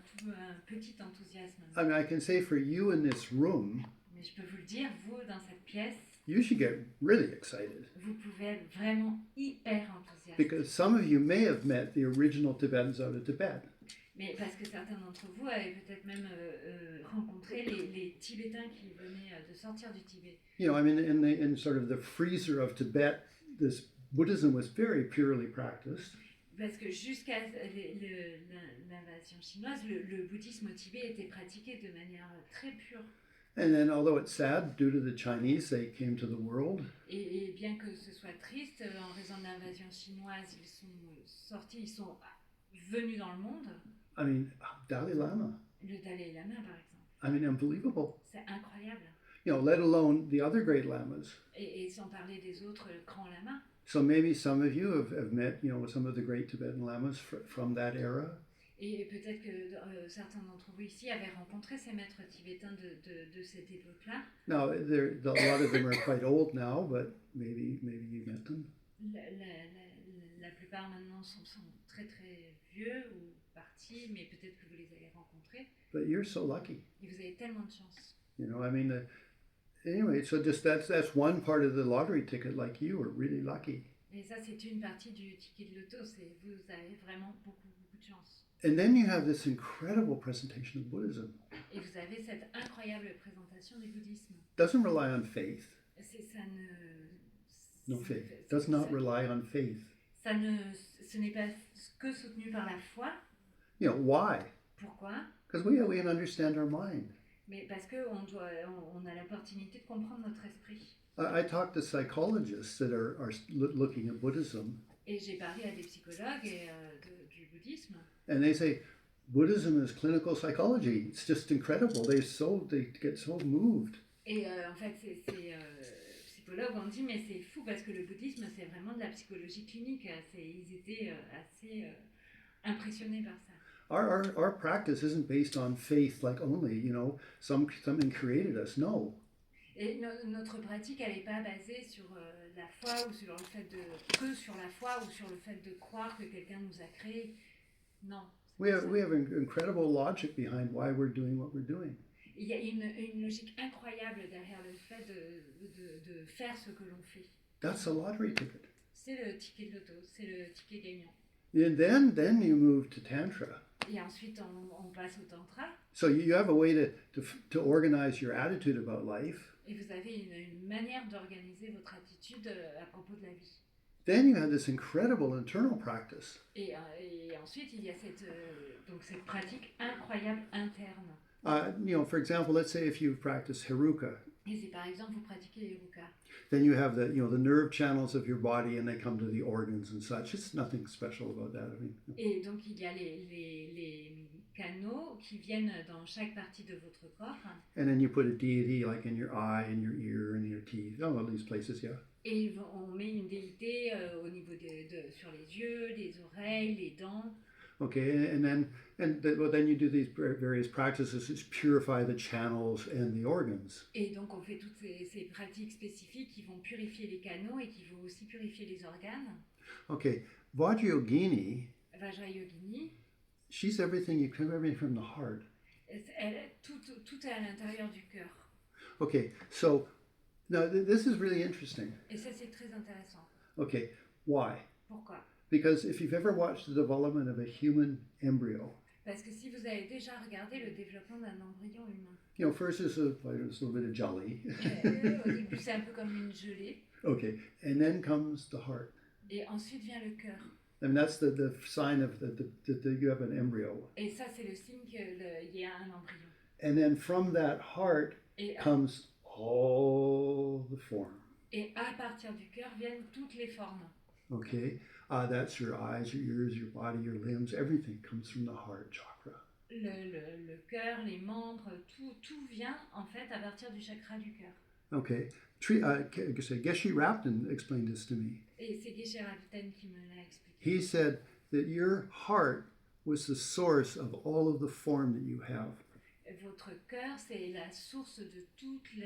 petit enthousiasme. I can say for you in this room, Mais je peux vous le dire, vous dans cette pièce, you should get really excited. vous pouvez être vraiment hyper enthousiaste. Because some of you may have met the original Tibetans out of Tibet. Mais parce que certains d'entre vous avaient peut-être même rencontré les Tibétains qui venaient de sortir du Tibet. In sort of the freezer of Tibet, this Buddhism was very purely practiced. Parce que jusqu'à l'invasion chinoise, le bouddhisme au Tibet était pratiqué de manière très pure. And then, although it's sad, due to the Chinese, they came to the world. Et bien que ce soit triste, en raison de l'invasion chinoise, ils sont sortis, ils sont venus dans le monde. Dalai Lama. Le Dalai Lama, par exemple. Unbelievable. C'est incroyable. Let alone the other great lamas. Et sans parler des autres grands lamas. So maybe some of you have met, some of the great Tibetan lamas from that era. Et peut-être que certains d'entre vous ici avaient rencontré ces maîtres tibétains de cette époque-là. Now, a lot of them are quite old now, but maybe you met them. La plupart maintenant sont très très vieux ou partis, mais peut-être que vous les avez rencontrés. But you're so lucky. Et vous avez tellement de chance. Anyway, so just that's one part of the lottery ticket. Like you are really lucky. Et ça, c'est une partie du ticket de loto. C'est vous avez vraiment beaucoup de chance. And then you have this incredible presentation of Buddhism. Et vous avez cette incroyable présentation du bouddhisme. Doesn't rely on faith. Faith. Does not rely on faith. Ce n'est pas que soutenu par la foi. Why? Pourquoi? Because we can understand our mind. Mais parce que on a l'opportunité de comprendre notre esprit. I talk to psychologists that are looking at Buddhism. Et j'ai parlé à des psychologues du bouddhisme. And they say, Buddhism is clinical psychology. It's just incredible. They get so moved. Et en fait, ces psychologues ont dit, mais c'est fou parce que le bouddhisme, c'est vraiment de la psychologie clinique. Ils étaient assez impressionnés par ça. Our practice isn't based on faith, like only, something created us. No. Et notre pratique, elle n'est pas basée sur la foi ou sur le fait que sur la foi ou sur le fait de croire que quelqu'un nous a créés. Non. We have an incredible logic behind why we're doing what we're doing. Il y a une logique incroyable derrière le fait de faire ce que l'on fait. That's a lottery ticket. C'est le ticket de loto, c'est le ticket gagnant. And then you move to Tantra. Et ensuite, on passe au Tantra. So you have a way to organize your attitude about life. Et vous avez une manière d'organiser votre attitude à propos de la vie. Then you have this incredible internal practice. Et ensuite, il y a cette pratique incroyable interne. For example, let's say if you practice Heruka. Et si par exemple vous pratiquez Heruka. Then you have the nerve channels of your body, and they come to the organs and such. It's nothing special about that. Et donc il y a les canaux qui viennent dans chaque partie de votre corps. And then you put a deity like in your eye, in your ear, and your teeth. All these places, yeah. Et on met une déité au niveau sur les yeux, les oreilles, les dents. Okay, and then you do these various practices to purify the channels and the organs. Et donc on fait toutes ces pratiques spécifiques qui vont purifier les canaux et qui vont aussi purifier les organes. Okay, Vajra Yogini. Vajra Yogini. She's everything from the heart. Tout est à l'intérieur du cœur. Okay, so now this is really interesting. Et ça, c'est très intéressant. Okay, why? Pourquoi? Because if you've ever watched the development of a human embryo, Parce que si vous avez déjà regardé le développement d'un embryon humain, you know, first there's a little bit of jelly. au début, c'est un peu comme une gelée. Okay, and then comes the heart. Et ensuite vient le cœur. And that's the sign of that you have an embryo. Et ça, c'est le signe qu'il y a un embryon. And then from that heart Et, comes all the form. et à partir du cœur viennent toutes les formes. Okay, that's your eyes, your ears, your body, your limbs. Everything comes from the heart chakra. Le cœur, les membres, tout vient en fait à partir du chakra du cœur. Okay, Geshe Rapton explained this to me. Et c'est Geshe Rapton qui me l'a expliqué. He said that your heart was the source of all of the form that you have. Votre cœur, c'est la source de toutes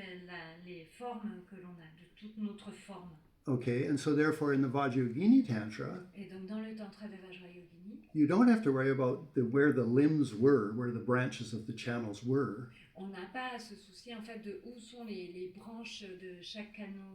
les formes que l'on a, de toute notre forme. Okay, and so therefore in the Vajrayogini Tantra, Et donc dans le tantra de Vajra Yogini, you don't have to worry about where the limbs were, where the branches of the channels were. on n'a pas à se soucier en fait de où sont les branches de chaque canon,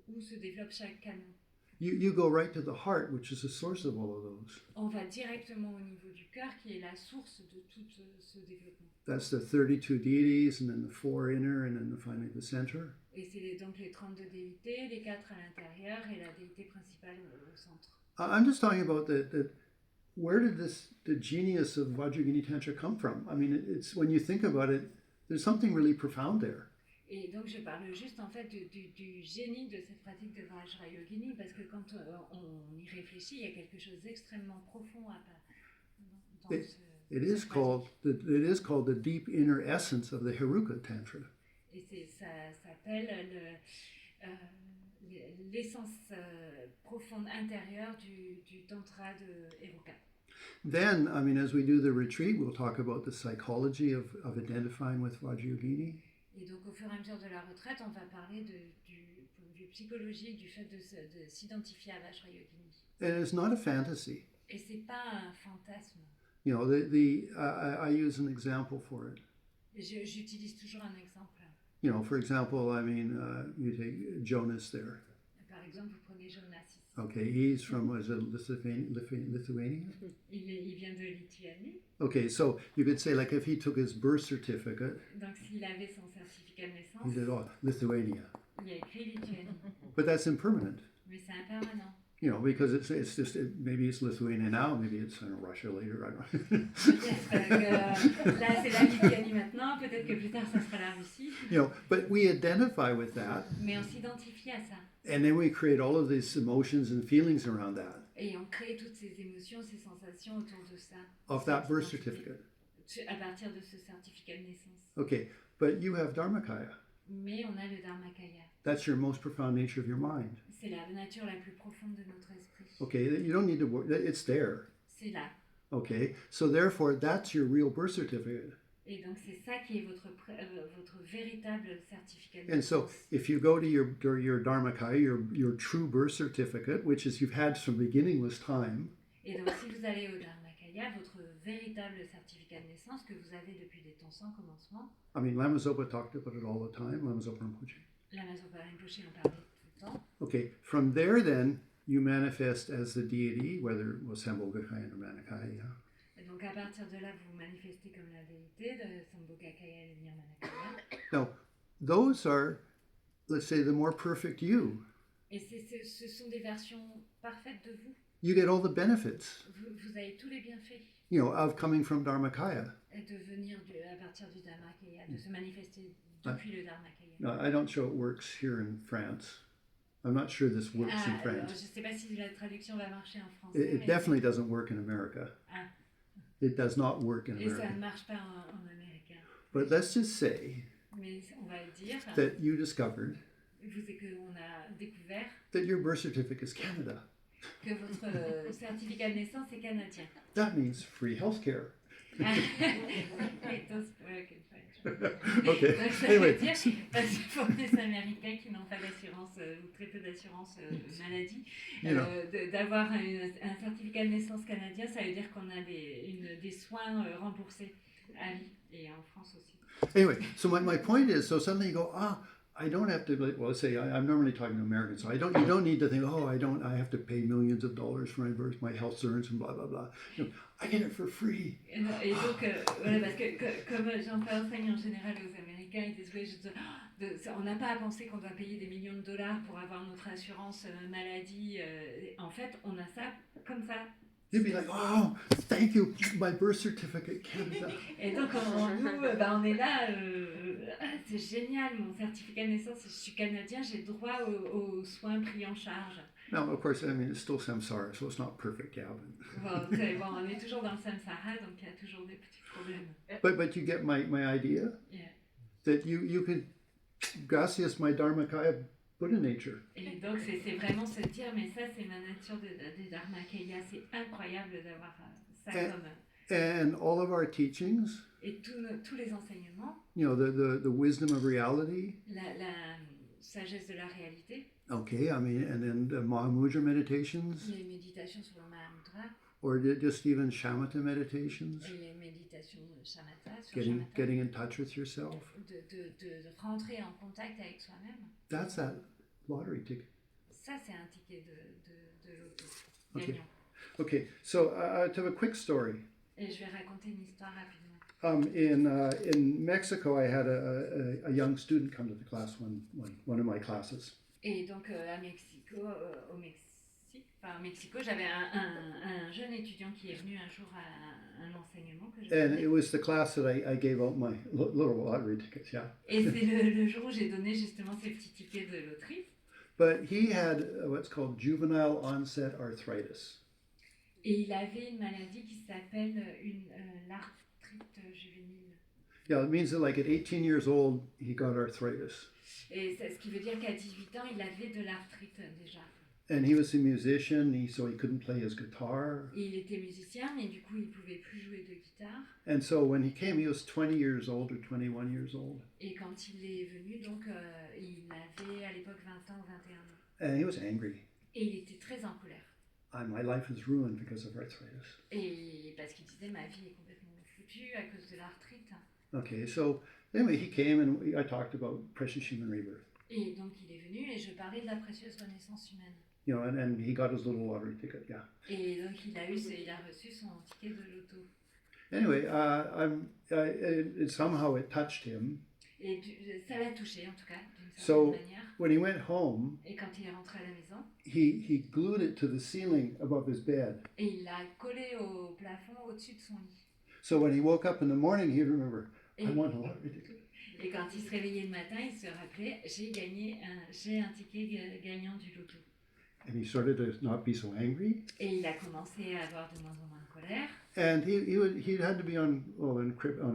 où se développe chaque canon. You go right to the heart, which is the source of all of those. On va directement au niveau du cœur qui est la source de tout ce développement. That's the 32 deities, and then the 4 inner, and then finally the center. Et c'est donc les 32 déités, les 4 à l'intérieur et la déité principale au centre. I'm just talking about where did the genius of Vajrayogini Tantra come from? I mean, it's when you think about it, there's something really profound there. Et donc je parle juste en fait du génie de cette pratique de Vajra Yogini parce que quand on y réfléchit, il y a quelque chose d'extrêmement profond dans It is called the deep inner essence of the Heruka Tantra. Et ça s'appelle l'essence profonde intérieure du tantra de Heruka. Then, I mean, as we do the retreat, we'll talk about the psychology of identifying with Vajrayogini. Et donc au fur et à mesure de la retraite, on va parler du point de vue psychologique du fait de s'identifier à Vajra Yogini. And it's not a fantasy. Et c'est pas un fantasme. You know, I use an example for it. J'utilise toujours un exemple. You know, for example, I mean, you take Jonas there. Par exemple, vous prenez Jonas ici. Okay, he's from Lithuania? Il vient de Lituanie. Okay, so you could say, like, if he took his birth certificate, Donc s'il avait son certificat de naissance, he said, oh, Lithuania. il y a écrit Lituanie. But that's impermanent. Mais c'est impermanent. You know, because it's just, maybe it's Lithuania now, maybe it's Russia later, I don't know. Peut-être que là c'est la Lituanie maintenant, peut-être que plus tard ça sera la Russie. You know, but we identify with that. Mais on s'identifie à ça. And then we create all of these emotions and feelings around that. Et on crée toutes ces émotions, ces sensations autour de ça. Of that birth certificate. À partir de ce certificat de naissance. Okay, but you have Dharmakaya. Mais on a le Dharmakaya. That's your most profound nature of your mind. C'est la nature la plus profonde de notre esprit. Okay, you don't need to worry, it's there. C'est là. Okay, so therefore that's your real birth certificate. Et donc c'est ça qui est votre véritable certificat de And so naissance. if you go to your Dharmakaya, your true birth certificate, which is you've had from beginningless time. Et donc si vous allez au Dharmakaya, votre véritable certificat de naissance que vous avez depuis des temps sans commencement. I mean, Lama Zopa talked about it all the time, Lama Zopa Rinpoche. Lama Zopa Rinpoche en parlait tout le temps. Okay, from there then, you manifest as the deity, whether it was Sambhogakaya or Manakaya. Et donc à partir de là, vous vous manifestez comme la déité de Sambhogakaya et Nirmanakaya. Now, those are, let's say, the more perfect you. Et ce sont des versions parfaites de vous. You get all the benefits, Vous avez tous les bienfaits. you know, of coming from Dharmakaya. Et de venir à partir du Dharmakaya, de se manifester depuis le Dharmakaya. No, I don't show it works here in France. I'm not sure this works in Alors, je ne France. sais pas si la traduction va marcher en français. It definitely doesn't work in America. Ah. It does not work in Et ça ne America. marche pas en américain. But let's just say Mais on va dire that you discovered qu'on a découvert that your birth certificate is Canada. que votre certificat de naissance est canadien. That means free healthcare. It does work in French. Okay. Donc ça Anyway, veut dire, parce que pour les Américains qui n'ont pas d'assurance ou très peu d'assurance maladie, d'avoir un certificat de naissance canadien, ça veut dire qu'on a des soins remboursés à vie, et en France aussi. Anyway, so my point is, so suddenly you go, I don't have to, like, well, say I'm normally talking to Americans, so you don't need to think, I have to pay millions of dollars for my health insurance and blah, blah, blah. I get it for free. Et donc, voilà, parce que comme j'en fais enseigne en général aux Américains, ils disent, oui, on n'a pas à penser qu'on doit payer des millions de dollars pour avoir notre assurance maladie. En fait, on a ça comme ça. You'd be like, oh, thank you, my birth certificate, Canada. Et donc, on est là, c'est génial, mon certificat de naissance, je suis canadien, j'ai droit aux soins pris en charge. Now, of course, I mean, it's still samsara, so it's not perfect, yeah. Bon, on est toujours dans le samsara, donc il y a toujours des petits problèmes. But you get my idea? Yeah. That you can, gracias my dharmakaya, Buddha nature. Et donc, c'est vraiment se dire, mais ça, c'est ma nature de Dharmakaya. C'est incroyable d'avoir ça comme... And all of our teachings, Et tous les enseignements, the wisdom of reality. La sagesse de la réalité. Okay, I mean, and then the Mahamudra meditations. Les méditations sur le Mahamudra. Or just even shamatha meditations. Et les méditations shamatha, sur getting in touch with yourself. De rentrer en contact avec soi-même. That's that lottery ticket. Ça, c'est un ticket de loto. Okay. Gagnant. Okay, so to have a quick story. Et je vais raconter une histoire rapidement. In Mexico, I had a young student come to the class one of my classes. Et donc au Mexico, j'avais un jeune étudiant qui est venu un jour à un enseignement que And it was the class that I gave out my little lottery tickets, yeah. Et c'est le jour où j'ai donné justement ces petits tickets de loterie. But he had what's called juvenile onset arthritis. Et il avait une maladie qui s'appelle l'arthrite juvénile. Yeah, it means that like at 18 years old, he got arthritis. Et ce qui veut dire qu'à 18 ans, il avait de l'arthrite déjà. And he was a musician, so he couldn't play his guitar. Et il était musicien, mais du coup, il pouvait plus jouer de guitare. And so when he came, he was 20 years old or 21 years old. Et quand il est venu, donc, il avait à l'époque 20 ans ou 21 ans. And he was angry. Et il était très en colère. My life is ruined because of arthritis. Et parce qu'il disait, ma vie est complètement foutue à cause de l'arthrite. Okay, so anyway, he came and I talked about precious human rebirth. Et donc il est venu et je parlais de la précieuse renaissance humaine. And he got his little lottery ticket, yeah. Et donc il a reçu son ticket de loto. Anyway, somehow it touched him. Et ça l'a touché en tout cas, d'une certaine So manière. when he went home, Et quand il est rentré à la maison, he glued it to the ceiling above his bed. et il l'a collé au plafond au-dessus de son lit. So when he woke up in the morning, he'd remember, I won a lottery ticket. Et quand il se réveillait le matin, il se rappelait, j'ai un ticket gagnant du loto. And he started to not be so angry. Et il a commencé à avoir de moins en moins de colère. And he had to be on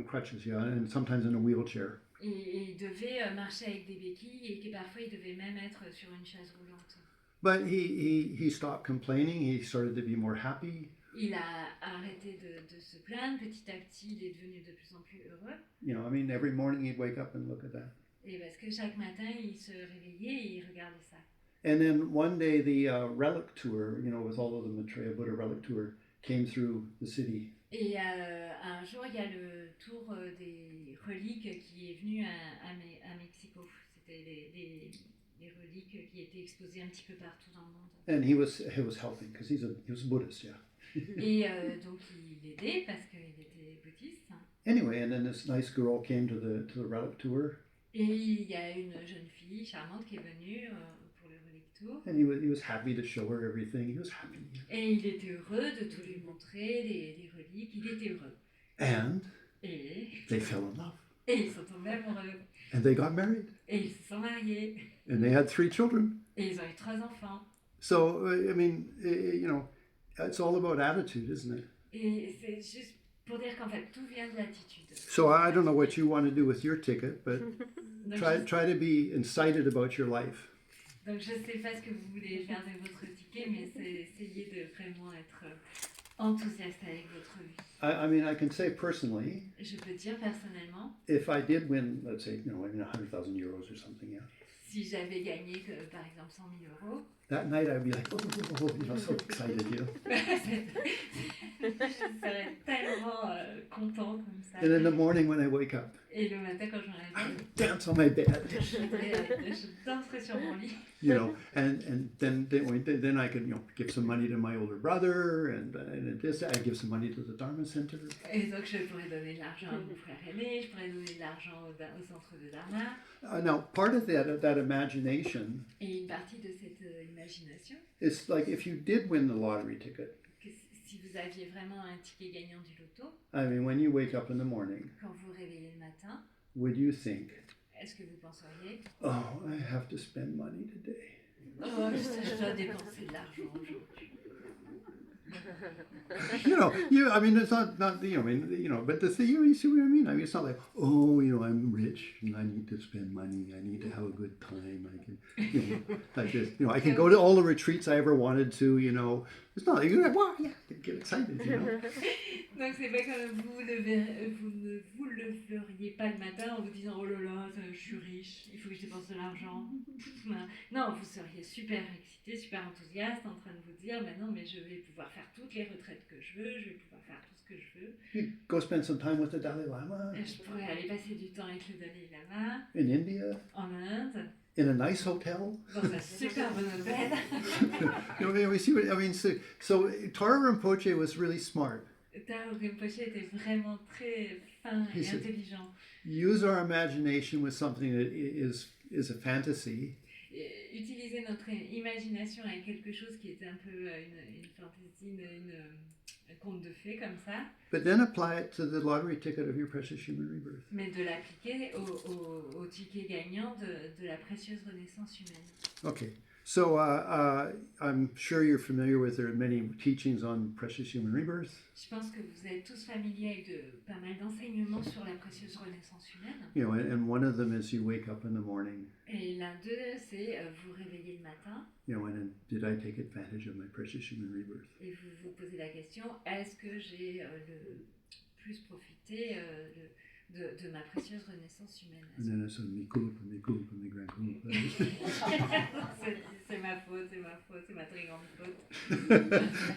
crutches, yeah, and sometimes in a wheelchair. Et il devait marcher avec des béquilles et que parfois il devait même être sur une chaise roulante. But he stopped complaining. He started to be more happy. Il a arrêté de se plaindre. Petit à petit, il est devenu de plus en plus heureux. Every morning he'd wake up and look at that. Et parce que chaque matin, il se réveillait et il regardait ça. And then one day the relic tour, with all of the Maitreya Buddha relic tour, came through the city. Et un jour, il y a le tour des reliques qui est venu à Mexico. C'était les reliques qui étaient exposées un petit peu partout dans le monde. And he was helping because he was Buddhist, yeah. Et donc il aidait parce qu'il était bouddhiste. Anyway, and then this nice girl came to the relic tour. Et il y a une jeune fille charmante qui est venue pour le relic tour. And he was happy to show her everything. He was happy. Et il était heureux de tout lui montrer, les reliques. Il était heureux. And et they fell in love. Et ils sont tombés amoureux. And they got married. Et ils se sont mariés. And they had 3 children. Et ils ont eu 3 enfants. So, it's all about attitude, isn't it? Et c'est juste pour dire qu'en fait, tout vient de l'attitude. So I don't know what you want to do with your ticket, but try to be excited about your life. Donc je ne sais pas ce que vous voulez faire de votre ticket, mais essayez de vraiment être enthousiaste avec votre vie. I can say personally, je peux dire personnellement, if I did win, let's say, 100,000 euros or something, yeah. si j'avais gagné, par exemple, 100 000 euros, that night I'd be like, oh, so excited. je serais tellement content comme ça. And in the morning when I wake up, Et le matin, quand je me I réveille, dance on my bed. je danserai sur mon lit. And then I could give some money to my older brother, and I give some money to the Dharma Center. Et donc je pourrais donner de l'argent à mon frère aîné, je pourrais donner de l'argent au centre de Dharma. Now, part of that imagination Et une partie de cette imagination, is like if you did win the lottery ticket. que si vous aviez vraiment un ticket gagnant du loto, I mean, when you wake up in the morning, quand vous vous réveillez le matin, would you think, est-ce que vous penseriez oh, I have to spend money today? oh, je dois dépenser de l'argent aujourd'hui. I mean, it's not but the thing, you see what I mean? I mean, it's not like, oh, I'm rich and I need to spend money. I need to have a good time. I can, like this, I can go to all the retreats I ever wanted to, It's not like, you're like, wow, yeah, get excited, Donc c'est pas comme vous ne le feriez pas le matin en vous disant, oh là là, je suis riche, il faut que je dépense de l'argent. Non, vous seriez super excité, super enthousiaste, en train de vous dire, non, mais je vais pouvoir faire toutes les retraites que je veux, je vais pouvoir faire tout ce que je veux. You go spend some time with the Dalai Lama. Je pourrais aller passer du temps avec le Dalai Lama. In India. En Inde. In a nice hotel. Dans un super bon hôtel. We see what I mean. So Tara Rinpoche was really smart. Tara Rinpoche était vraiment très fin et intelligent. Use our imagination with something that is a fantasy. Utiliser notre imagination avec quelque chose qui est un peu une fantaisie, un conte de fées comme ça. But then apply it to the lottery ticket of your precious human rebirth. Mais de l'appliquer au ticket gagnant de la précieuse renaissance humaine. Okay. So I'm sure you're familiar with there are many teachings on precious human rebirth. Je pense que vous êtes tous familiers avec pas mal d'enseignements sur la précieuse renaissance humaine. And one of them is you wake up in the morning. Et l'un d'eux, c'est vous réveiller le matin. And did I take advantage of my precious human rebirth? Et vous vous posez la question, est-ce que j'ai le plus profité de ma précieuse renaissance humaine? And then it's mi culpa, mi gran culpa. C'est ma faute, c'est ma très grande faute.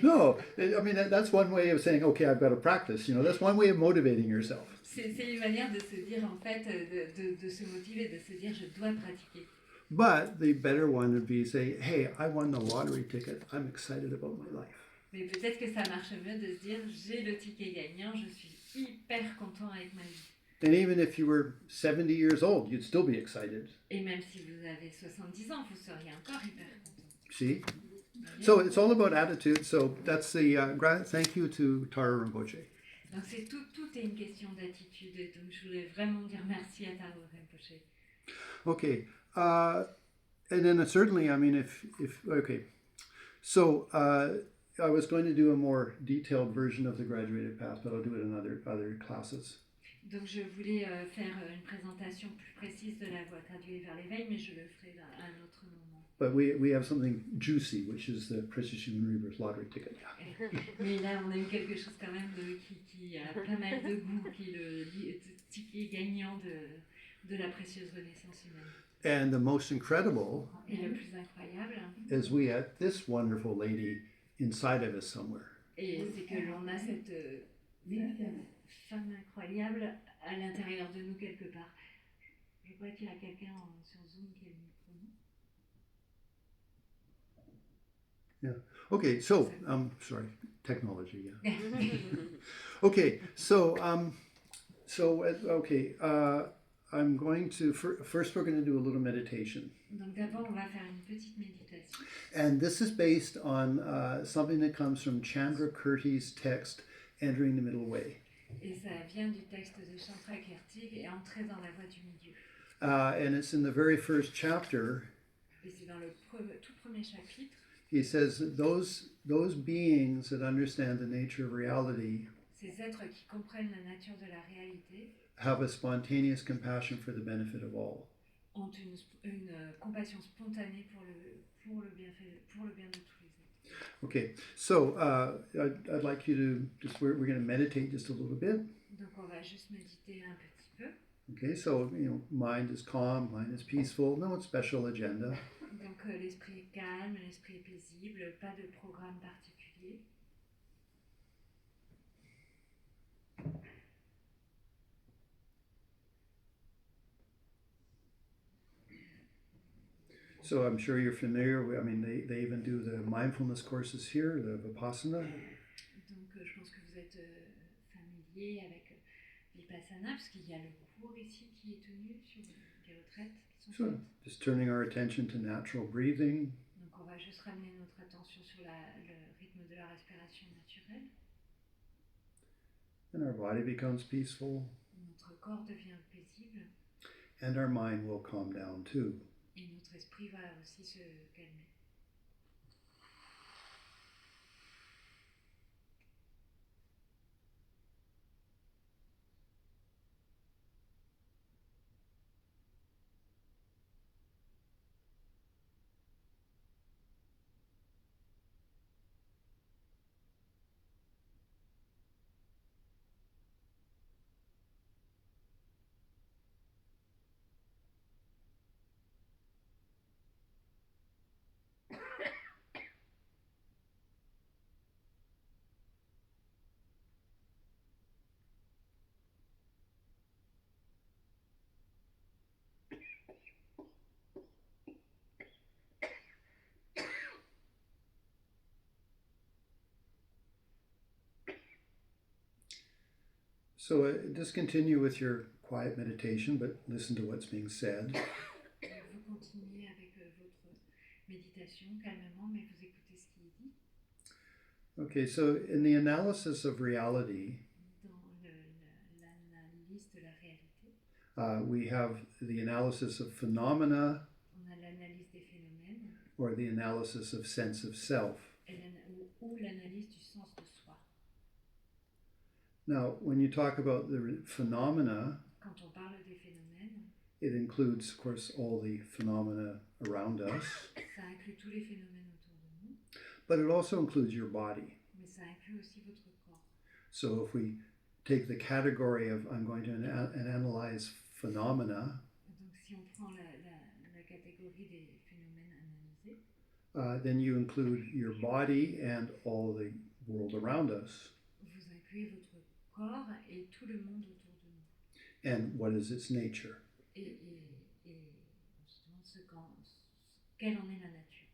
No, I mean, that's one way of saying, okay, I've got to practice. That's one way of motivating yourself. C'est une manière de se dire, en fait, de se motiver, de se dire, je dois pratiquer. But the better one would be say, hey, I won the lottery ticket. I'm excited about my life. Mais peut-être que ça marche mieux de se dire, j'ai le ticket gagnant, je suis hyper content avec ma vie. And even if you were 70 years old, you'd still be excited. Et même si vous avez 70 ans, vous seriez encore hyper content. See? So it's all about attitude. So that's the thank you to Tara Rinpoche. Donc c'est tout est une question d'attitude. Donc je voulais vraiment dire merci à Tara Rinpoche. Okay. And then certainly, I mean, if okay. So I was going to do a more detailed version of the graduated path, but I'll do it in other classes. Donc je voulais faire une présentation plus précise de la voie graduée vers l'éveil, mais je le ferai à un autre moment. But we have something juicy, which is the Precious Human Rebirth lottery ticket. Mais là, on a eu quelque chose quand même qui a pas mal de goût, qui est le ticket gagnant de la précieuse renaissance humaine. And the most incredible Et le plus incroyable is we had this wonderful lady inside of us somewhere. Et c'est que l'on a cette femme incroyable à l'intérieur de nous quelque part. Je crois qu'il y a quelqu'un sur Zoom qui a le micro. Yeah. Okay. So, sorry, technology. Yeah. Okay. So, okay. I'm going to first. We're going to do a little meditation. Donc d'abord, on va faire une petite méditation. And this is based on something that comes from Chandra Kirti's text, "Entering the Middle Way." Et ça vient du texte de Chandra Kirti et entrer dans la voie du milieu. And it's in the very first chapter. Et c'est dans le tout premier chapitre. He says that those beings that understand the nature of reality Ces êtres qui comprennent la nature de la réalité have a spontaneous compassion for the benefit of all. ont une compassion spontanée pour le bien de tous les êtres. Okay, so I'd like you to we're going to meditate just a little bit. Donc on va juste méditer un petit peu. Okay, so mind is calm, mind is peaceful, no special agenda. Donc l'esprit est calme, l'esprit est paisible, pas de programme particulier. So I'm sure you're familiar with, they even do the mindfulness courses here, the Vipassana. Donc je pense que vous êtes familier avec Vipassana, parce qu'il y a le cours ici qui est tenu sur les retraites qui sont So faites. just turning our attention to natural breathing. Donc on va juste ramener notre attention sur le rythme de la respiration naturelle. And our body becomes peaceful. Notre corps devient paisible. And our mind will calm down too. Et notre esprit va aussi se calmer. So just continue with your quiet meditation, but listen to what's being said. Vous continuez avec votre méditation calmement, mais vous écoutez ce qui est dit. Okay, so in the analysis of reality, Dans l'analyse de la réalité, we have the analysis of phenomena on a l'analyse des phénomènes or the analysis of sense of self. ou l'analyse du sens de soi. Now, when you talk about the phenomena, Quand on parle des phénomènes, it includes, of course, all the phenomena around us, ça inclut tous les phénomènes autour de nous, but it also includes your body. mais ça inclut aussi votre corps. So if we take the category of I'm going to analyze phenomena, Donc si on prend la catégorie des phénomènes analysés, then you include your body and all the world around us. vous incluez votre corps et tout le monde autour de nous. And what is its nature? Et justement quelle en est la nature.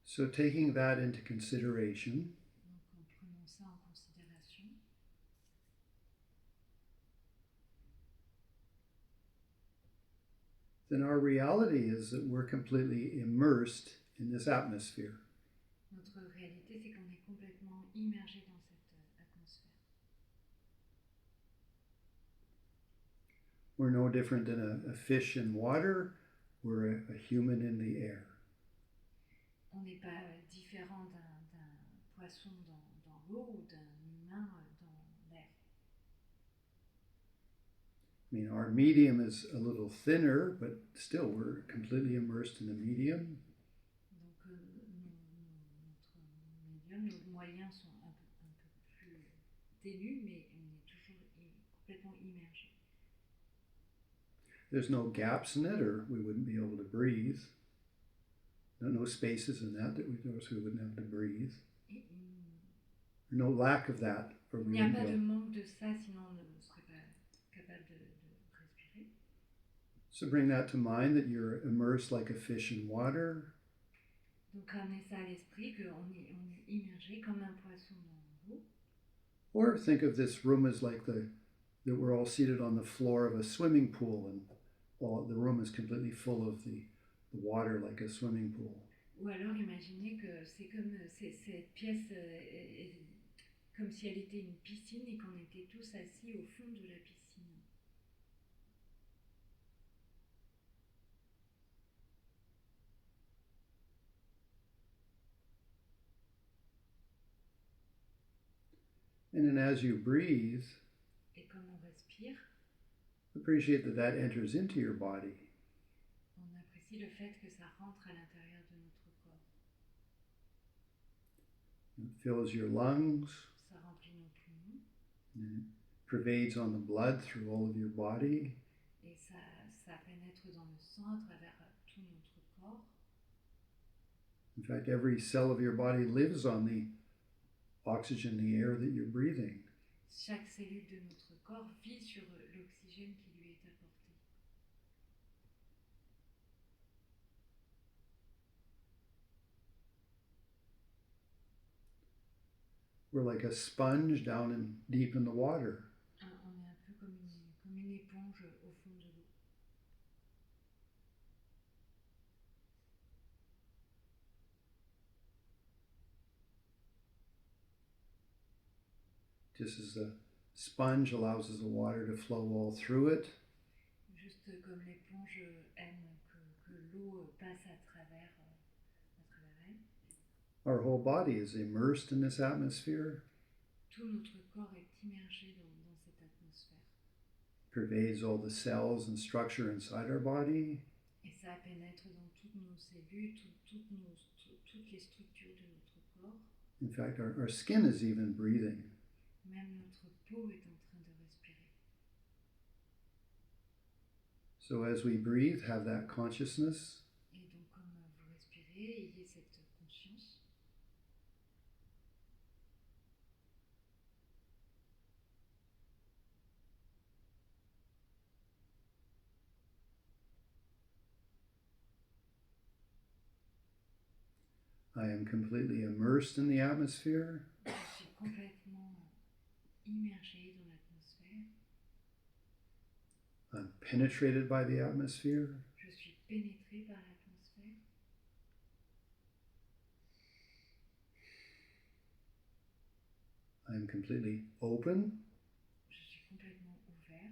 So taking that into consideration, Donc en prenant ça en considération, then our reality is that we're completely immersed in this atmosphere. notre réalité c'est qu'on est complètement immergé dans cette atmosphère. We're no different than a fish in water, we're a human in the air. On n'est pas différent d'un poisson dans l'eau ou d'un humain dans l'air. I mean, our medium is a little thinner, but still we're completely immersed in the medium. Donc notre médium, nos moyens sont un peu plus ténus, mais on est toujours complètement immergé. There's no gaps in it, or we wouldn't be able to breathe. No spaces in that we wouldn't have to breathe. No lack of that, or Il we n'y a wouldn't pas be de able. manque de ça, sinon on ne serait pas capable de respirer. So bring that to mind that you're immersed like a fish in water, Donc ramener ça à l'esprit, qu'on est immergé comme un poisson dans l'eau. or think of this room as like that we're all seated on the floor of a swimming pool, and all the room is completely full of the water like a swimming pool. Ou alors imaginez que c'est comme cette pièce est comme si elle était une piscine et qu'on était tous assis au fond de la piscine. And then as you breathe, Et comme on respire, appreciate that that enters into your body. on apprécie le fait que ça rentre à l'intérieur de notre corps. It fills your lungs, Ça remplit nos poumons and it pervades on the blood through all of your body. et ça pénètre dans le sang à travers tout notre corps. In fact, every cell of your body lives on the oxygen, the air that you're breathing. Chaque cellule de notre corps vit sur l'oxygène qui lui est apporté. We're like a sponge down deep in the water. On est un peu comme une éponge au fond de l'eau. Just as the sponge allows the water to flow all through it, Juste comme l'éponge aime que l'eau passe à travers elle. our whole body is immersed in this atmosphere, Tout notre corps est immergé dans cette atmosphère. pervades all the cells and structure inside our body, Et ça pénètre dans toutes nos cellules, toutes les structures de notre corps. in fact, our skin is even breathing. Même notre peau est en train de respirer. So as we breathe, have that consciousness, Et donc comme vous respirez, ayez cette conscience. I am completely immersed in the atmosphere. Je suis complètement immergée dans l'atmosphère. I'm penetrated by the atmosphere. Je suis pénétrée par l'atmosphère. I am completely open. Je suis complètement ouvert.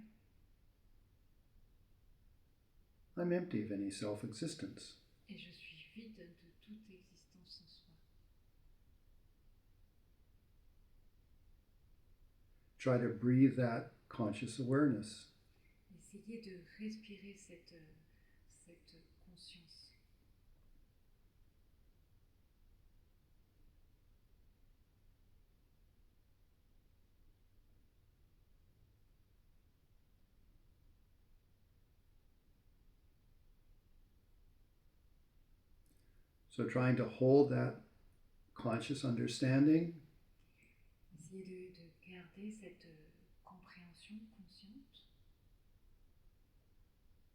I'm empty of any self-existence. Et je suis vide de toute existence en soi. Try to breathe that conscious awareness. Essayez de respirer cette conscience. So trying to hold that conscious understanding, Essayez de garder cette compréhension consciente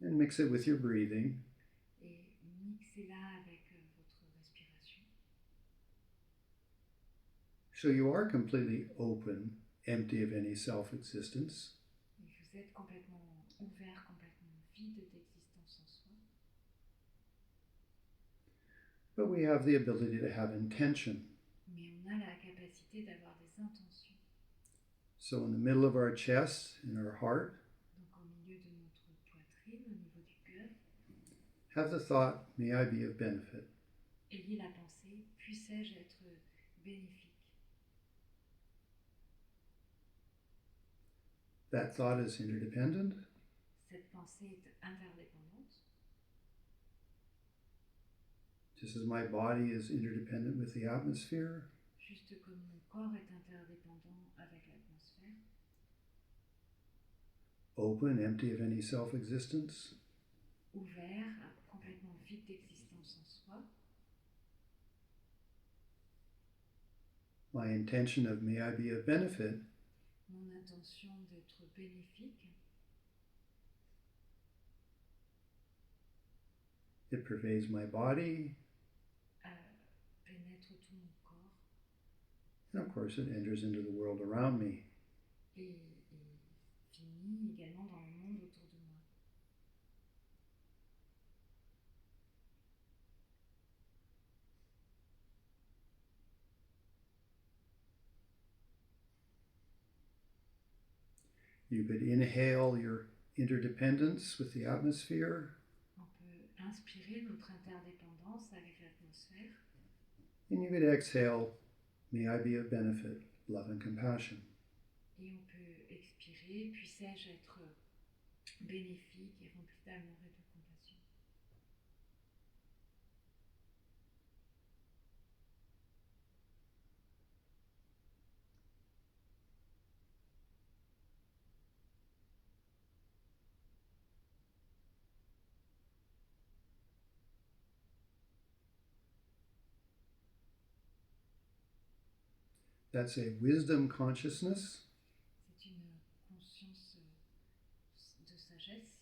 and mix it with your breathing. et mixez-la avec votre respiration. So you are completely open, empty of any self-existence. Et vous êtes complètement ouvert, complètement vide d'existence en soi. But we have the ability to have intention. Mais on a la capacité d'avoir des intentions. So in the middle of our chest, in our heart, Donc au milieu de notre poitrine, au niveau du cœur, have the thought, may I be of benefit. ayez la pensée, puissais-je être bénéfique. That thought is interdependent. Cette pensée est interdépendante. Just as my body is interdependent with the atmosphere, Juste comme mon corps est interdépendant avec l'atmosphère, open, empty of any self-existence, ouvert, complètement vide d'existence en soi, my intention of may I be of benefit mon intention d'être bénéfique, it pervades my body, pénètre tout mon corps and of course it enters into the world around me. et finit également dans le monde autour de moi. You could inhale your interdependence with the atmosphere, On peut inspirer notre interdépendance avec l'atmosphère and you could exhale, may I be of benefit, love and compassion. Et on peut expirer, puissais-je être bénéfique et rempli d'amour et de compassion. That's a wisdom consciousness. C'est une conscience de sagesse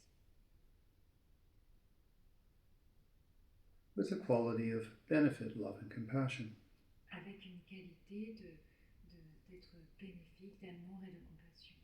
With a quality of benefit, love, and compassion. avec une qualité d'être bénéfique, d'amour et de compassion.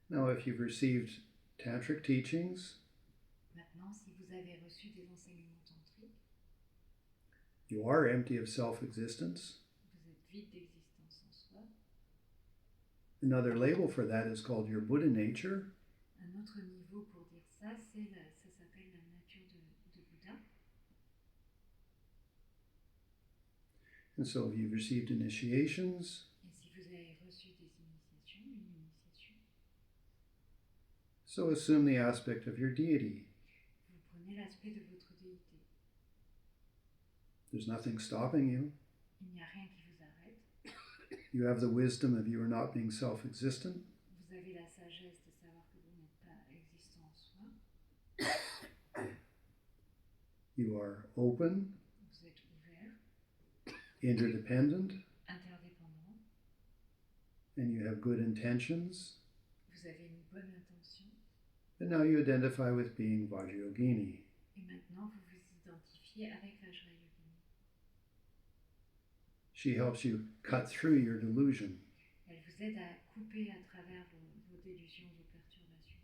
Now, if you've received tantric teachings, Maintenant, si vous avez reçu des enseignements tantriques, you are empty of self-existence. vous êtes vide d'existence en soi. Another label for that is called your Buddha nature. Un autre niveau pour dire ça, ça s'appelle la nature de Bouddha. And so if you've received initiations, Et si vous avez reçu des initiations, une initiation, so assume the aspect of your deity. vous prenez l'aspect de votre déité. There's nothing stopping you. Il n'y a rien qui vous arrête. You have the wisdom of you are not being self-existent. Vous avez la sagesse de savoir que vous n'êtes pas existant en soi. You are open, Vous êtes ouvert, interdependent, interdépendant. and you have good intentions. Vous avez une bonne intention. And now you identify with being Vajra Yogini. Et maintenant, vous vous identifiez avec Vajra Yogini. She helps you cut through your delusion. Elle vous aide à couper à travers vos délusions, vos perturbations.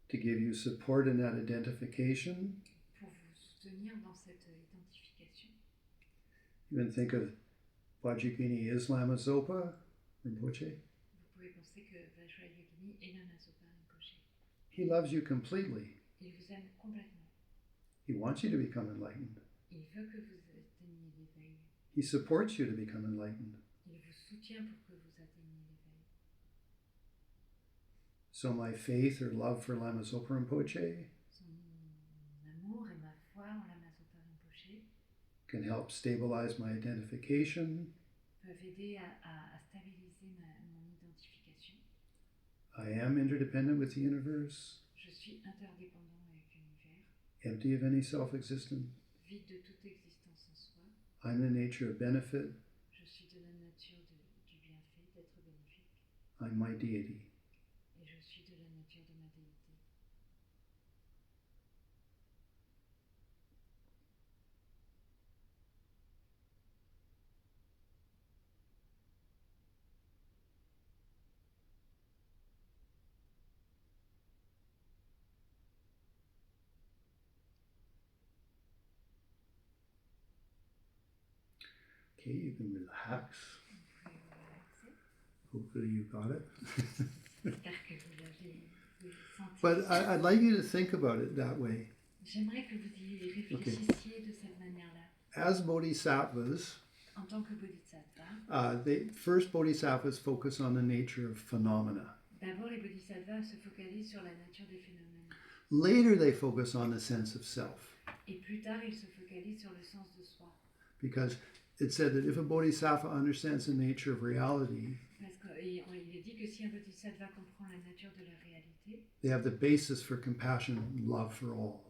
To give you support in that identification, Pour vous soutenir dans cette identification, even think of Vajrayogini Lama Zopa Rinpoche. vous pouvez penser que Vajra Yogini est Lama Zopa Rinpoche. He loves you completely. Il vous aime complètement. He wants you to become enlightened. Il veut que vous atteigniez l'éveil. He supports you to become enlightened. Il vous soutient pour que vous atteigniez l'éveil. So my faith or love for Lama Zopa Rinpoche Son amour et ma foi en Lama Zopa Rinpoche can help stabilize my identification. peuvent aider à stabiliser mon identification. I am interdependent with the universe, Je suis interdépendant avec l'univers, empty of any self-existence. vide de toute existence en soi. I'm the nature of benefit. Je suis de la nature du bienfait, d'être bénéfique. I'm my deity. Et je suis de la nature de ma déité. Okay, you can relax. Vous pouvez vous relaxer. Hopefully you got it. J'espère que vous l'avez senti. But I'd like you to think about it that way. J'aimerais que vous y réfléchissiez de cette manière-là. As bodhisattvas, En tant que bodhisattva, first bodhisattvas focus on the nature of phenomena. d'abord les bodhisattvas se focalisent sur la nature des phénomènes. Later, they focus on the sense of self. Et plus tard, ils se focalisent sur le sens de soi. Because it said that if a bodhisattva understands the nature of reality, Parce il est dit que si un bodhisattva comprend la nature de la réalité, they have the basis for compassion and love for all.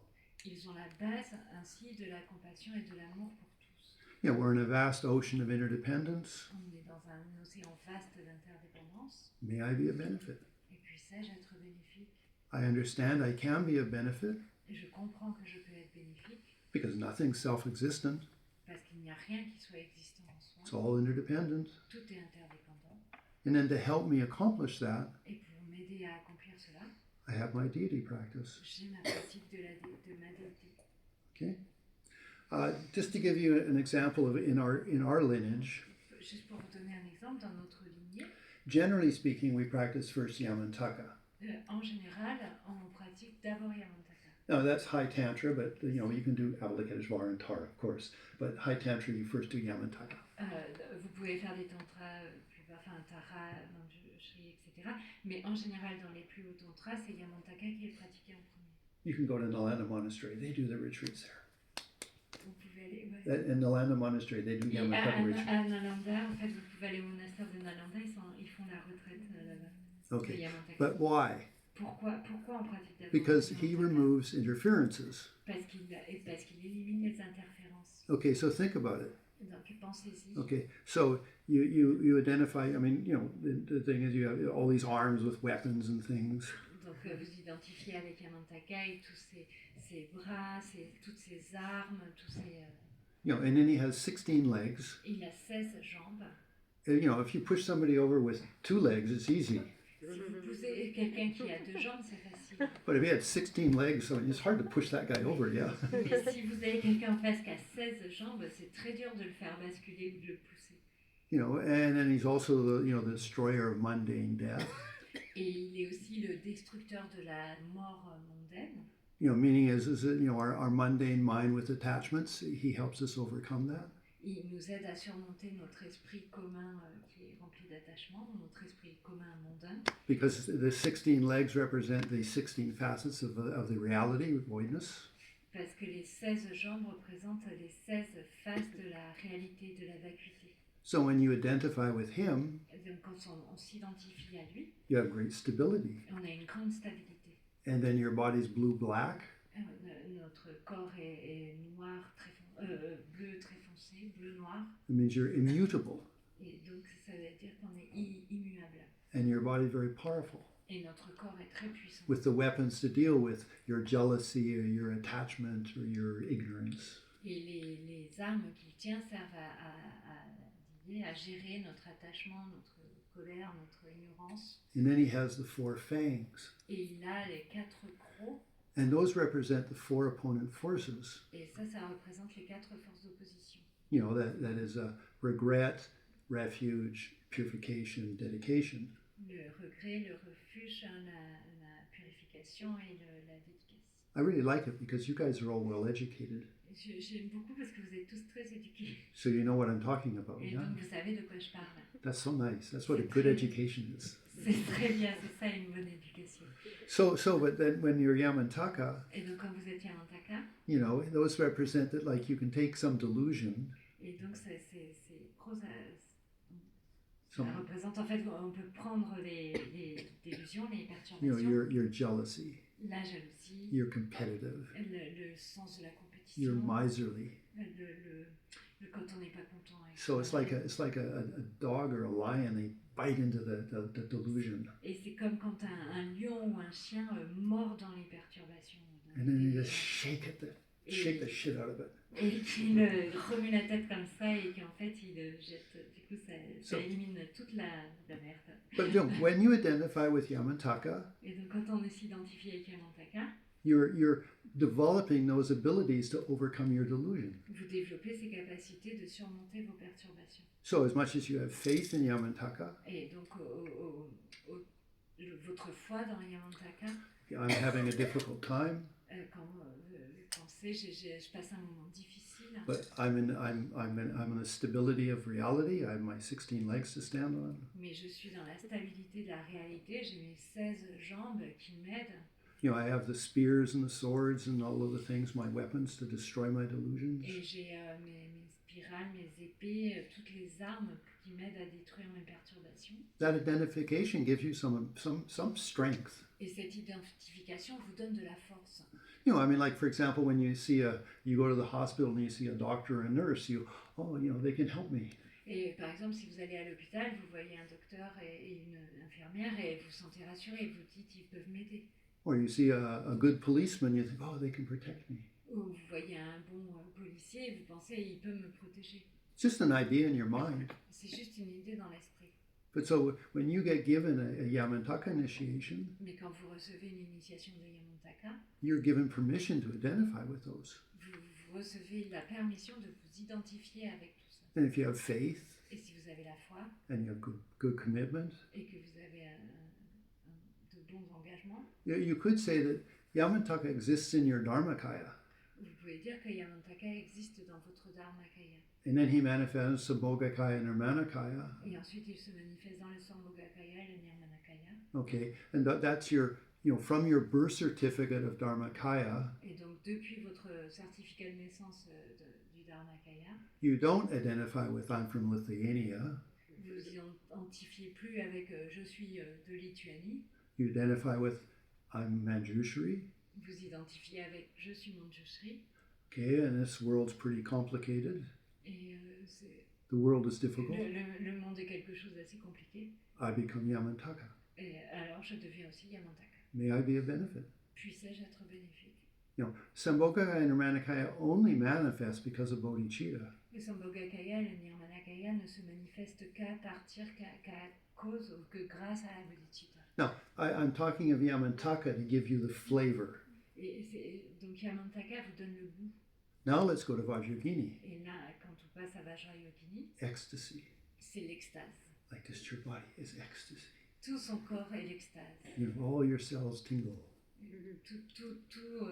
ils ont la base ainsi de la compassion et de l'amour pour tous. You know, we're in a vast ocean of interdependence. On est dans un océan vaste d'interdépendance. May I be a benefit? Et puissais-je être bénéfique? I understand I can be a benefit Et je comprends que je peux être bénéfique because nothing's self-existent. parce qu'il n'y a rien qui soit existant en soi. It's all interdependent. Tout est interdépendant. And then to help me accomplish that, Et pour m'aider à accomplir cela, I have my deity practice. j'ai ma pratique de ma déité. Okay. Just to give you an example of in our lineage, Juste pour vous donner un exemple, dans notre lignée, generally speaking, we practice first Yamantaka. en général, on pratique d'abord Yamantaka. Now that's high tantra, but you know you can do Avalokiteshvara and Tara, of course. But high tantra, you first do Yamantaka. Vous pouvez faire des tantras plus bas, enfin Tara, Manjushri, etc. Mais en général, dans les plus hauts tantras, c'est Yamantaka qui est pratiqué en premier. You can go to Nalanda Monastery; they do the retreats there. Vous pouvez aller, ouais. In Nalanda Monastery, they do Et Yamantaka retreats. à Nalanda, en fait, vous pouvez aller au monastère de Nalanda, ils font la retraite là-bas. Okay, de Yamantaka. but why? Pourquoi on pratique d'abord Because he Yamantaka? removes interferences. Parce qu'il élimine les interférences. Okay, so think about it. Donc pensez-y. Okay, so you identify. I mean, you know, the thing is, you have all these arms with weapons and things. Donc vous identifiez avec Yamantaka et tous ses bras, toutes ses armes, tous ses... You know, and then he has 16 legs. Il a 16 jambes. And, you know, if you push somebody over with 2 legs, it's easy. Si vous poussez quelqu'un qui a 2 jambes, c'est facile. But if he had 16 legs, so it's hard to push that guy over, yeah. Mais si vous avez quelqu'un en face qui a 16 jambes, c'est très dur de le faire basculer ou de le pousser. You know, and then he's also the, you know, the destroyer of mundane death. Et il est aussi le destructeur de la mort mondaine. You know, meaning is that, you know, our mundane mind with attachments, he helps us overcome that. Il nous aide à surmonter notre esprit commun qui est rempli d'attachement, notre esprit commun mondain. Because the 16 legs represent the 16 facets of the reality, voidness. Parce que les 16 jambes représentent les 16 faces de la réalité, de la vacuité. So when you identify with him, Donc quand on s'identifie à lui, you have great stability. on a une grande stabilité. And then your body's blue-black. Notre corps est noir, bleu très foncé, bleu noir. It means you're immutable. Et donc ça veut dire qu'on est immuable. And your body's very powerful. Et notre corps est très puissant. With the weapons to deal with your jealousy or your attachment or your ignorance. Et les armes qu'il tient servent à gérer notre attachement, notre colère, notre ignorance. And then he has the 4 fangs. Et il a les 4 crocs. And those represent the 4 opponent forces. Et ça représente les 4 forces d'opposition. You know, that is regret, refuge, purification, dedication. Le regret, le refuge, la purification et la dédicace. I really like it because you guys are all well educated. J'aime beaucoup parce que vous êtes tous très éduqués. So you know what I'm talking about, Et yeah? donc vous savez de quoi je parle. That's so nice. That's what a good education is. C'est très bien, c'est ça une bonne éducation. So, but then when you're Yamantaka, Et donc quand vous êtes Yamantaka, you know, those represent that, like, you can take some delusion. et donc ça représente en fait, on peut prendre les délusions, les You perturbations, know, your jealousy, la jalousie, you're competitive, le sens de la compétition, you're miserly. le quand on n'est pas content. So it's like a dog or a lion. They bite into the delusion, Et c'est comme quand un lion ou un chien mord dans les perturbations. and then you just shake the shit out of it. Et qu'il remue la tête comme ça et qu'en fait il jette. Du coup, ça élimine toute la merde. But you know, when you identify with Yamantaka, Et donc quand on s'identifie avec Yamantaka, you're developing those abilities to overcome your delusion. vous développez ces capacités de surmonter vos perturbations. So as much as you have faith in Yamantaka, Et donc votre foi dans Yamantaka, I'm having a difficult time, quand vous pensez, je passe un moment difficile, but I'm in the stability of reality. I have my 16 legs to stand on. mais je suis dans la stabilité de la réalité, j'ai mes 16 jambes qui m'aident. You know, I have the spears and the swords and all of the things, my weapons to destroy my delusions. Et j'ai mes spirales, mes épées, toutes les armes qui m'aide à détruire mes perturbations. That identification gives you some strength. Et cette identification vous donne de la force. You know, I mean, like for example, when you go to the hospital and you see a doctor or a nurse, they can help me. Et par exemple, si vous allez à l'hôpital, vous voyez un docteur et une infirmière et vous vous sentez rassuré, vous dites ils peuvent m'aider. Or you see a good policeman, you think, oh, they can protect me. Ou vous voyez un bon policier et vous pensez il peut me protéger. It's just an idea in your mind. C'est juste une idée dans l'esprit. But so when you get given a Yamantaka initiation, Mais quand vous recevez une initiation de Yamantaka, you're given permission to identify with those. vous recevez la permission de vous identifier avec tout ça. And if you have faith Et si vous avez la foi and you have good commitment, et que vous avez de bons engagements, you could say that Yamantaka exists in your Dharmakaya. vous pouvez dire que Yamantaka existe dans votre Dharmakaya. And then he manifests Sambhogakaya and Nirmanakaya. Et ensuite, il se manifeste dans le Sambhogakaya et le Nirmanakaya. Okay, and that's your, from your birth certificate of Dharmakaya. Et donc, depuis votre certificat de naissance du Dharmakaya, you don't identify with I'm from Lithuania. Vous identifiez plus avec je suis de Lituanie. You identify with I'm Manjushri. Vous identifiez avec je suis Manjushri. Okay, and this world's pretty complicated. Et the world is difficult. Le monde est quelque chose d'assez compliqué. I become Yamantaka. Et alors je deviens aussi Yamantaka. May I be a benefit? Puisse-je être bénéfique? Sambhogakaya and Nirmanakaya only manifest because of bodhichitta. Le Sambhogakaya et le Nirmanakaya ne se manifestent qu'à partir, qu'à cause ou que grâce à la bodhichitta. Now, I'm talking of Yamantaka to give you the flavor. Et donc Yamantaka vous donne le goût. Now let's go to Vajragini. Et là, quand on passe à Vajra Yogini, ecstasy. C'est l'extase. Like this, your body is ecstasy. Tout son corps est l'extase. All your cells tingle. Tout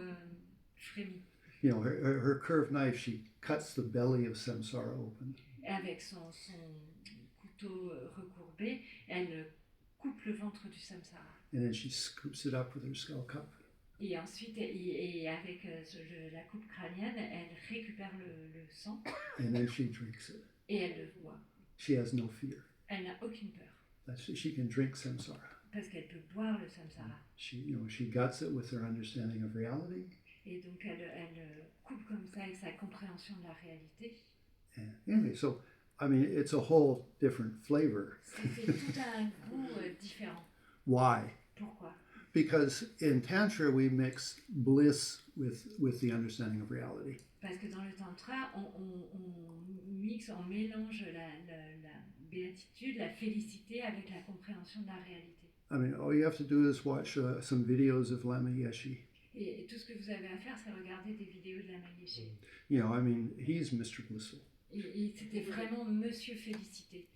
frémit. Her curved knife, she cuts the belly of samsara open. Avec son couteau recourbé, elle coupe le ventre du samsara. And then she scoops it up with her skull cup. Et ensuite, et avec la coupe crânienne, elle récupère le sang. And then she drinks it. Et elle le boit. She has no fear. Elle n'a aucune peur. She can drink samsara. Parce qu'elle peut boire le samsara. She guts it with her understanding of reality. Et donc elle coupe comme ça avec sa compréhension de la réalité. And anyway, so I mean, it's a whole different flavor. C'est tout un goût différent. Why? Pourquoi? Because in Tantra, we mix bliss with the understanding of reality. Parce que dans le Tantra, on mixe, on mélange la béatitude, la félicité avec la compréhension de la réalité. I mean, all you have to do is watch some videos of Lama Yeshe. Et tout ce que vous avez à faire, c'est regarder des vidéos de Lama Yeshe. I mean, he's Mr. Blissful. Et c'était vraiment Monsieur Félicité.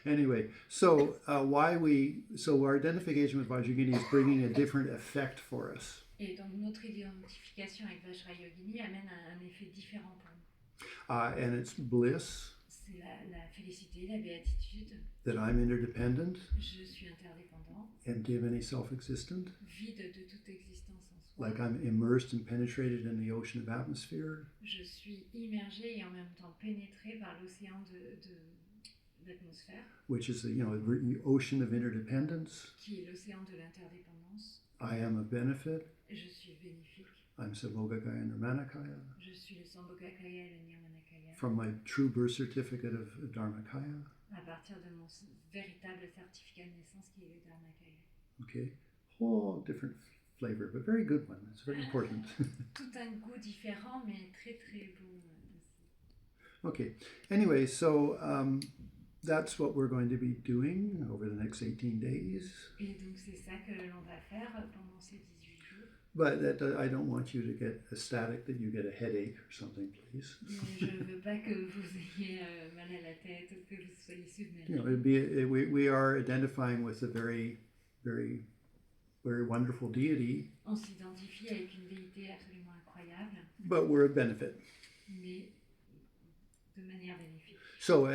Anyway, so our identification with Vajragini is bringing a different effect for us. Et donc notre identification avec Vajra Yogini amène un effet différent pour nous. And it's bliss. C'est la félicité, la béatitude. That I'm interdependent. Je suis interdépendant. Empty of any self-existent. Vide de toute existence en soi. Like I'm immersed and penetrated in the ocean of atmosphere. Je suis immergé et en même temps pénétré par l'océan d'atmosphère. Which is the ocean of interdependence. Qui est l'océan de l'interdépendance. I am a benefit. Je suis bénéfique. I'm Sambhogakaya and Nirmanakaya. Je suis le Sambhogakaya et le Nirmanakaya. From my true birth certificate of Dharmakaya. À partir de mon véritable certificat de naissance qui est le Dharmakaya. Okay, whole different flavor, but very good one. It's very important. Tout un goût différent, mais très très bon aussi. Okay. Anyway, so that's what we're going to be doing over the next 18 days. Et donc c'est ça que l'on va faire pendant ces 18 jours. But I don't want you to get ecstatic that you get a headache or something, please. Mais je ne veux pas que vous ayez mal à la tête ou que vous soyez submergé. We are identifying with a very, very, very wonderful deity. On s'identifie avec une déité absolument incroyable. But we're a benefit. Mais de manière bénéfique. So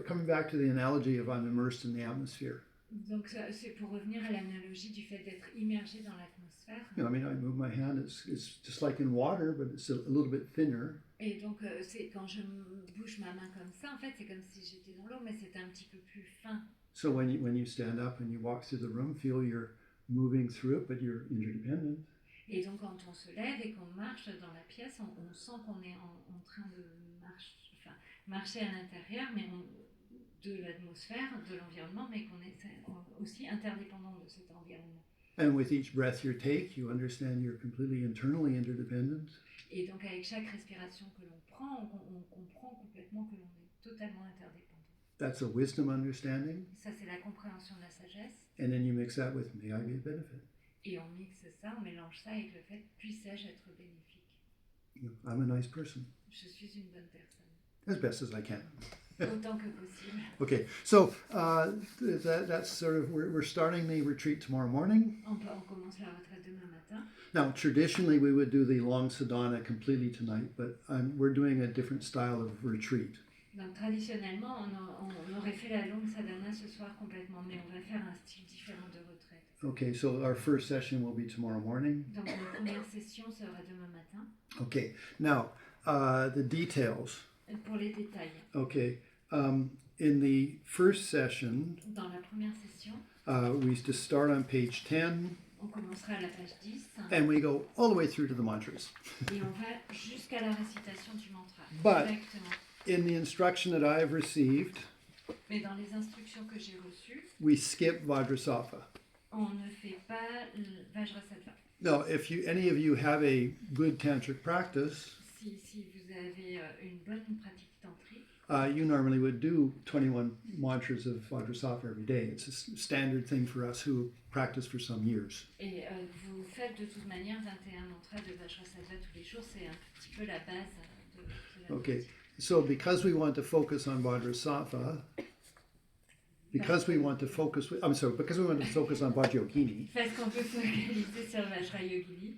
coming back to the analogy of I'm immersed in the atmosphere. Donc c'est pour revenir à l'analogie du fait d'être immergé dans l'atmosphère. I mean, I move my hand. It's just like in water, but it's a little bit thinner. Et donc, c'est quand je bouge ma main comme ça, en fait, c'est comme si j'étais dans l'eau, mais c'est un petit peu plus fin. So when you stand up and you walk through the room, feel you're moving through it, but you're interdependent. Et donc, quand on se lève et qu'on marche dans la pièce, on sent qu'on est en train de marcher à l'intérieur, mais de l'atmosphère, de l'environnement, mais qu'on est aussi interdépendant de cet environnement. And with each breath you take, you understand you're completely internally interdependent. Et donc, avec chaque respiration que l'on prend, on comprend complètement que l'on est totalement interdépendant. That's a wisdom understanding. Ça, c'est la compréhension de la sagesse. And then you mix that with, may I be a benefit? Et on mixe ça, on mélange ça avec le fait, puissais-je être bénéfique? I'm a nice person. Je suis une bonne personne. As best as I can. Autant que possible. Okay, so that's sort of, we're starting the retreat tomorrow morning. On commence la retraite demain matin. Now, traditionally we would do the long sadhana completely tonight, but we're doing a different style of retreat. Donc traditionnellement, on aurait fait la longue sadhana ce soir complètement, mais on va faire un style différent de retraite. Okay, so our first session will be tomorrow morning. Donc la première session sera demain matin. Okay, now the details. Pour les détails. Okay, in the first session, dans la première session, we used to start on page 10. On commencera à la page 10. And we go all the way through to the mantras. Et on va jusqu'à la récitation du mantra. But directement. In the instruction that I have received, mais dans les instructions que j'ai reçues, we skip Vajrasattva. On ne fait pas Vajrasattva. Now, if any of you have a good tantric practice, si vous avez une bonne pratique tantrique, you normally would do 21 mantras of Vajrasattva every day. It's a standard thing for us who practice for some years. Et vous faites de toute manière 21 mantras de Vajrasattva tous les jours. C'est un petit peu la base de la pratique. So because we want to focus on Vajrasattva, because we want to focus on Vajrayogini, parce qu'on peut focaliser sur Vajrayogini,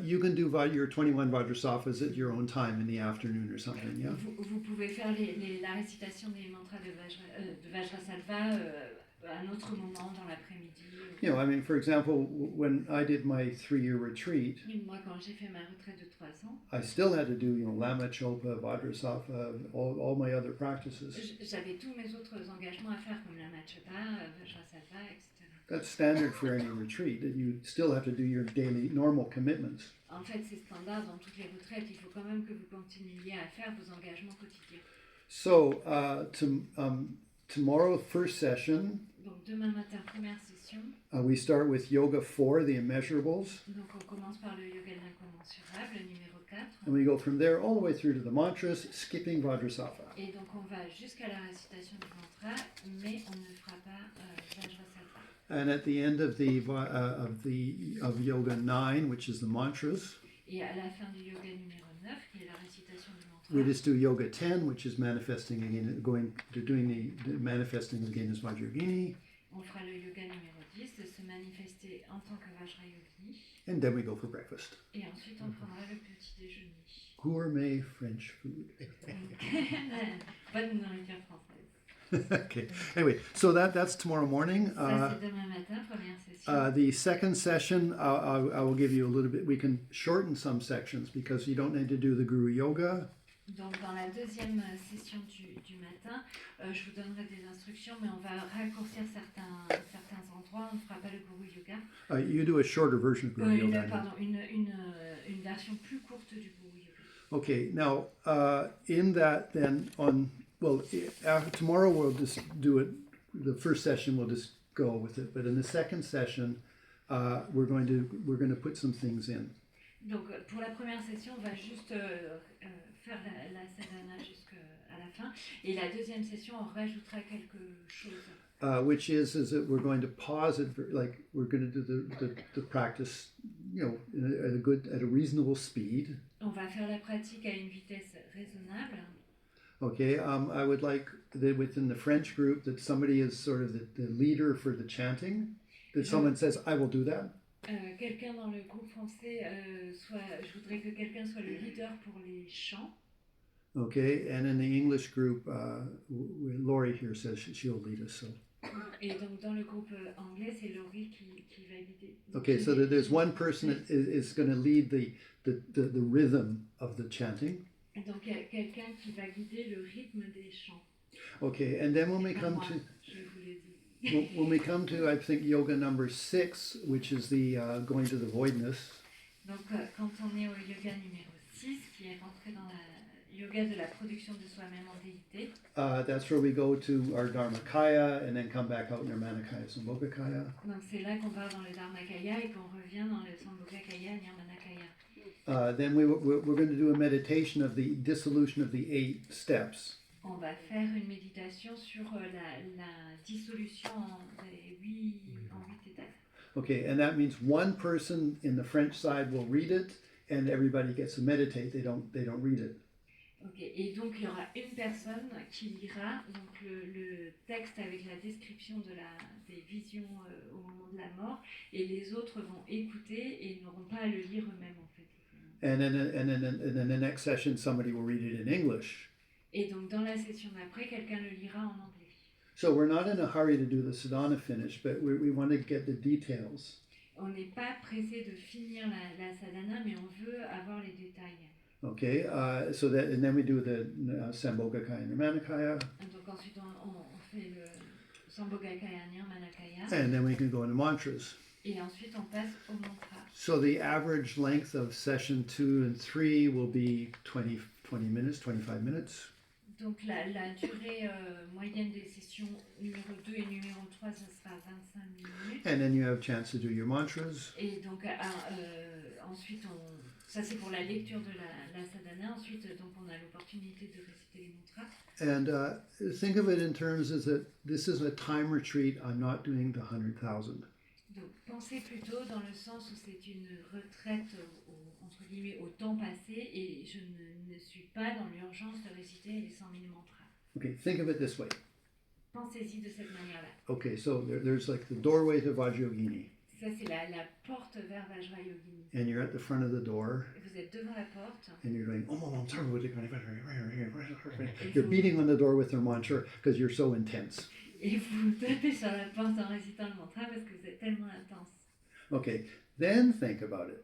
you can do your 21 Vajrasattvas at your own time in the afternoon or something, yeah? Vous pouvez faire la récitation des mantras de Vajrasattva à un autre moment dans l'après-midi. You know, I mean, for example, when I did my 3-year retreat, moi, quand j'ai fait ma retraite de 3 ans, I still had to do, Lama Chopa, Vajrasattva, all my other practices. J'avais tous mes autres engagements à faire, comme Lama Chopa, Vajrasattva, etc. That's standard for any retreat, that you still have to do your daily normal commitments. En fait, c'est standard dans toutes les retraites. Il faut quand même que vous continuiez à faire vos engagements quotidiens. So, tomorrow, first session. Donc demain matin, première session. We start with Yoga 4, the immeasurables. Donc on commence par le yoga de l'incommensurable, numéro 4. And we go from there all the way through to the mantras, skipping Vajrasattva. Et donc on va jusqu'à la récitation du mantra, mais on ne fera pas Vajrasattva. And at the end of Yoga 9, which is the mantras. Et à la fin du yoga numéro 9, qui est la récitation du mantra. We just do Yoga 10, which is manifesting again, doing the manifesting again as Vajrayogini. On fera le yoga numéro 10, de se manifester en tant que Vajrayogini. And then we go for breakfast. Et ensuite on prendra le petit déjeuner. Gourmet French food. Bonne nourriture française. Okay. Anyway, so that's tomorrow morning. Ça c'est demain matin, première session. The second session, I will give you a little bit. We can shorten some sections because you don't need to do the Guru Yoga. Donc dans la deuxième session du matin, je vous donnerai des instructions, mais on va raccourcir certains endroits. On ne fera pas le Guru Yoga. You do a shorter version of Guru Yoga. Pardon, une version plus courte du Guru Yoga. Okay, now in that then tomorrow we'll just do it. The first session we'll just go with it, but in the second session we're going to put some things in. Donc pour la première session, on va juste faire la sadhana jusqu'à la fin, et la deuxième session, on rajoutera quelque chose. Which is that we're going to pause it, like we're going to do the practice, at a reasonable speed. On va faire la pratique à une vitesse raisonnable. Okay, I would like that within the French group that somebody is sort of the leader for the chanting, that someone says, I will do that. Quelqu'un dans le groupe français, je voudrais que quelqu'un soit le leader pour les chants. Okay, and in the English group, Laurie here says she'll lead us. So. Et donc dans le groupe anglais, c'est Laurie qui va guider. Okay, so there's one person that is going to lead the rhythm of the chanting. Donc quelqu'un qui va guider le rythme des chants. Okay, and then when we Pas come moi, to je vous l'ai dit. when we come to I think yoga number 6, which is the going to the voidness. Donc quand on est au yoga numéro 6, qui est rentré dans la yoga de la production de soi-même en déité, That's where we go to our Dharmakaya and then come back out in our Manakaya Sambhogakaya. donc c'est là qu'on part dans le Dharmakaya et qu'on revient dans le Sambhogakaya et Nirmanakaya. Then we're going to do a meditation of the dissolution of the 8 steps. On va faire une méditation sur la dissolution en 8 étapes. Okay, and that means one person in the French side will read it, and everybody gets to meditate. They don't read it. Ok, et donc il y aura une personne qui lira donc le texte avec la description des visions au moment de la mort, et les autres vont écouter et n'auront pas à le lire eux-mêmes en fait. And then the next session, somebody will read it in English. Et donc dans la session d'après, quelqu'un le lira en anglais. So we're not in a hurry to do the sadhana finish, but we want to get the details. On n'est pas pressé de finir la sadhana, mais on veut avoir les détails. Okay, so that, and then we do the Sambhogakaya and Nirmanakaya. Donc ensuite on fait le Sambhogakaya, Nirmanakaya. And then we can go into mantras. Et ensuite on passe au mantra. So the average length of session 2 and 3 will be 20 minutes, 25 minutes. Donc la durée moyenne des sessions numéro 2 et numéro 3, ça sera 25 minutes. And then you have a chance to do your mantras. Et donc ensuite, ça c'est pour la lecture de la sadhana. Ensuite, donc on a l'opportunité de réciter les mantras. And think of it in terms as that this is a time retreat. I'm not doing the 100,000. Donc pensez plutôt dans le sens où c'est une retraite entre guillemets au temps passé et je ne suis pas dans l'urgence de réciter les 100 000 mantras. Okay, think of it this way. Pensez-y de cette manière-là. Okay, so there's like the doorway to Vajra Yogini. Ça c'est la porte vers Vajra Yogini. And you're at the front of the door. Vous êtes devant la porte. And you're going, you're beating on the door with your mantra because you're so intense. Et vous tapez sur la porte en récitant le mantra parce que vous êtes tellement intense. Okay, then think about it.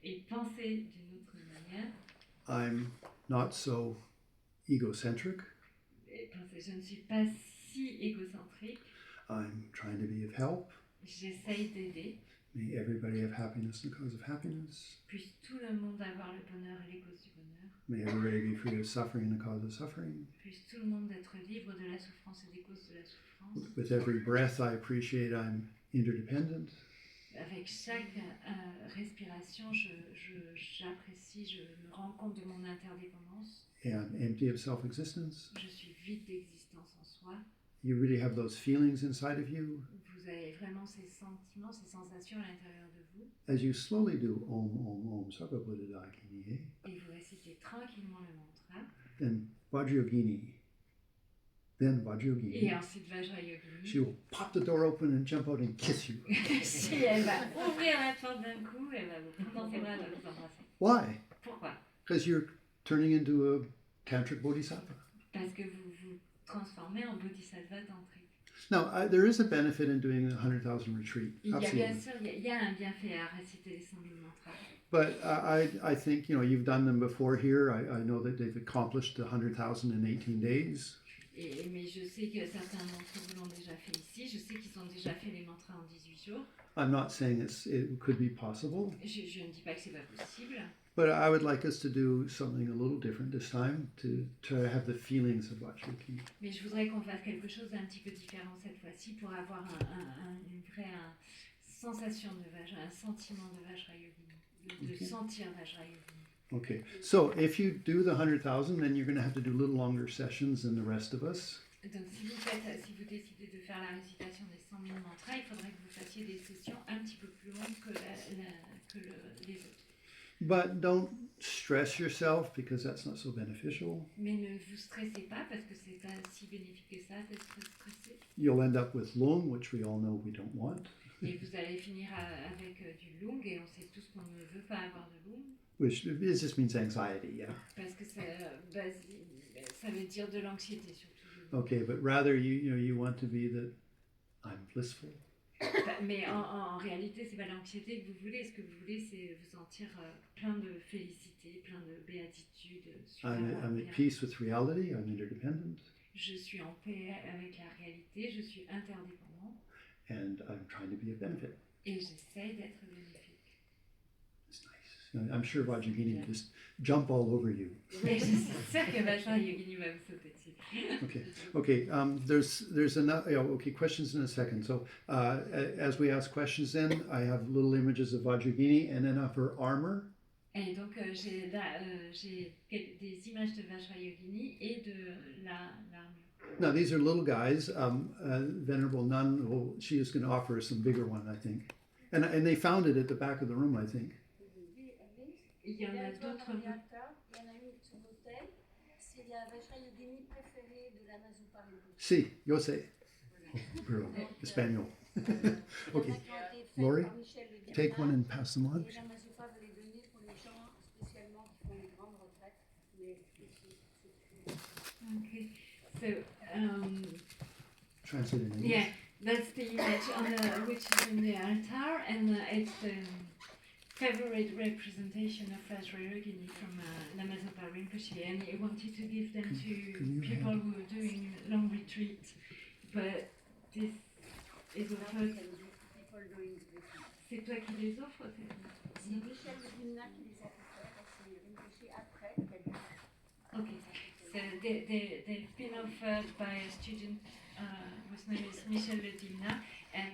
Et pensez d'une autre manière. I'm not so egocentric. Et pensez, je ne suis pas si égocentrique. I'm trying to be of help. J'essaye d'aider. May everybody have happiness and the cause of happiness. Puisse tout le monde avoir le bonheur et les causes du bonheur. May everybody be free of suffering and the cause of suffering. Puisse tout le monde être libre de la souffrance et des causes de la souffrance. With every breath, I appreciate I'm interdependent. Avec chaque respiration, j'apprécie, je me rends compte de mon interdépendance. And I'm empty of self-existence. Je suis vide d'existence en soi. You really have those feelings inside of you. Vous avez vraiment ces sentiments, ces sensations à l'intérieur de vous. As you slowly do Om Om Om Sarva Buddhadakini, Et vous récitez tranquillement le mantra. then Vajra Yogini, then Vajra Yogini, Et ensuite Vajra Yogini. she will pop the door open and jump out and kiss you. Si elle va ouvrir la porte d'un coup, elle va vous prendre dans ses bras et va vous embrasser. Why? Pourquoi? Because you're turning into a tantric bodhisattva. Parce que vous vous transformez en bodhisattva tantrique. Now, there is a benefit in doing the 100,000 retreat. Il y a bien Absolutely. sûr, il y a un bienfait à réciter les 100 000 mantras. But I think, you've done them before here. I know that they've accomplished the 100,000 in 18 days. Mais je sais que certains d'entre vous l'ont déjà fait ici. Je sais qu'ils ont déjà fait les mantras en 18 jours. I'm not saying it could be possible. Je ne dis pas que c'est pas possible. But I would like us to do something a little different this time to have the feelings of Vajra Yogini. Mais je voudrais qu'on fasse quelque chose d'un petit peu différent cette fois-ci pour avoir une vraie sensation de Vajra, un sentiment de Vajra Yogini, de sentir Vajra Yogini. Okay, so if you do the 100,000, then you're going to have to do a little longer sessions than the rest of us. Donc si vous décidez de faire la récitation des 100 000 mantras, il faudrait que vous fassiez des sessions un petit peu plus longues que les autres. But don't stress yourself because that's not so beneficial. Mais ne vous stressez pas parce que c'est pas si bénéfique que ça d'être stressé. You'll end up with lung, which we all know we don't want. Et vous allez finir avec du lung et on sait tous qu'on ne veut pas avoir de lung. Which it just means anxiety, yeah. Parce que ça veut dire de l'anxiété surtout. Okay, but rather you want to be that I'm blissful. Mais en réalité, c'est pas l'anxiété que vous voulez. Ce que vous voulez, c'est vous sentir plein de félicité, plein de béatitude. I'm at peace with reality. I'm interdependent. Je suis en paix avec la réalité. Je suis interdépendant. And I'm trying to be a benefit. Et j'essaye d'être bénéfique. It's nice. I'm sure Vajragini will just jump all over you. Mais je suis sûre que Vajra Yogini va vous sauter dessus. Okay. There's enough. Okay, questions in a second. So as we ask questions, then I have little images of Vajragini and then of her armor. Et donc j'ai des images de Vajra Yogini et de l'armure. Now these are little guys. Venerable Nun, she is going to offer us some bigger one, I think. And they found it at the back of the room, I think. Il y en a d'autres. Il y en a une sur l'autel. C'est la Vajra Yogini préférée de la Mazupa Rinpoche. Si, yo sé. Espagnol. Okay. Laurie, take one and pass them on. Et la Mazupa veut les donner pour les gens spécialement qui font les grandes retraites. Okay. So, Translate it in English. yeah, that's the image which is in the altar, and it's the favorite representation of Vajra Yogini from Lama Zopa Rinpoche, and he wanted to give them to people who are doing long retreat, but this is offered. C'est toi qui les offres, C'est Michel Yogini qui les a fait faire, c'est Rinpoche après qu'elle. Okay, so they've been offered by a student whose name is Michel Ledimna, and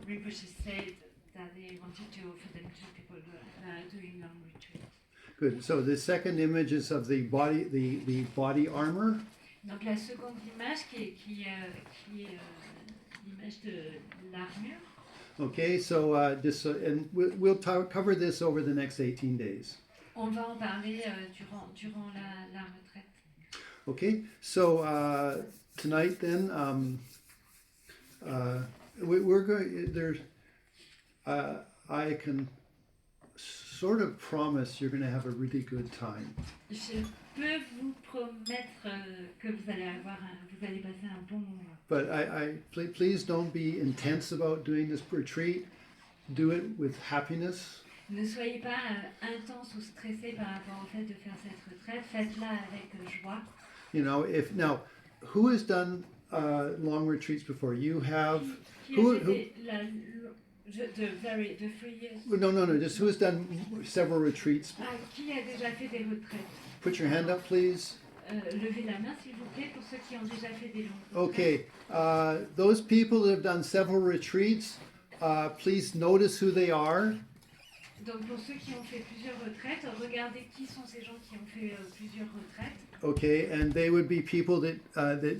Rinpoche said that they wanted to offer them to people who are doing long retreat. Good. So the second image is of the body armor. Donc la seconde image qui est l'image de l'armure. Okay, so and we'll cover this over the next 18 days. On va en parler durant la retraite. Okay, so tonight then we're going there. I can sort of promise you're going to have a really good time. Je peux vous promettre que vous allez passer un bon moment. But please don't be intense about doing this retreat. Do it with happiness. Ne soyez pas intense ou stressé par rapport au fait de faire cette retraite. Faites-la avec joie. You know, who has done long retreats before? You have. The 3 years. No. Just who has done several retreats? Qui a déjà fait des retraites? Put your hand up, please. Levez la main, s'il vous plaît, pour ceux qui ont déjà fait des longues retraites. Okay, those people that have done several retreats, please notice who they are. Donc pour ceux qui ont fait plusieurs retraites, regardez qui sont ces gens qui ont fait plusieurs retraites. Okay, and they would be people that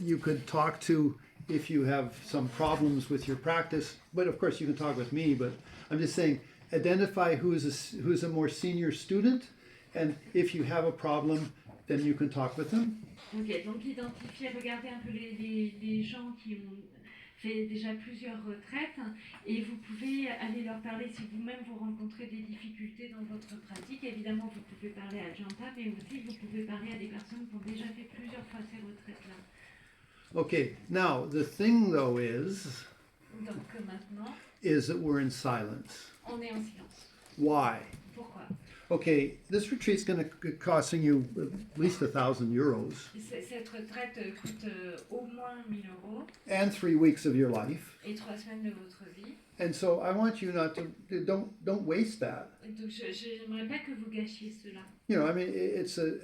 you could talk to if you have some problems with your practice. But of course you can talk with me, but I'm just saying identify who's a more senior student, and if you have a problem, then you can talk with them. Ok, donc identifiez, regardez un peu les gens qui ont fait déjà plusieurs retraites et vous pouvez aller leur parler si vous-même vous rencontrez des difficultés dans votre pratique. Évidemment, vous pouvez parler à Janta, mais aussi vous pouvez parler à des personnes qui ont déjà fait plusieurs fois ces retraites-là. Okay, now the thing though is maintenant, that we're in silence. On est en silence. Why? Pourquoi? Okay, this retreat's going to costing you at least €1,000. Cette retraite coûte au moins 1 000 euros. And 3 weeks of your life. Et 3 semaines de votre vie. And so I want you not to don't waste that. Donc j'aimerais pas que vous gâchiez cela. You know, I mean, it's a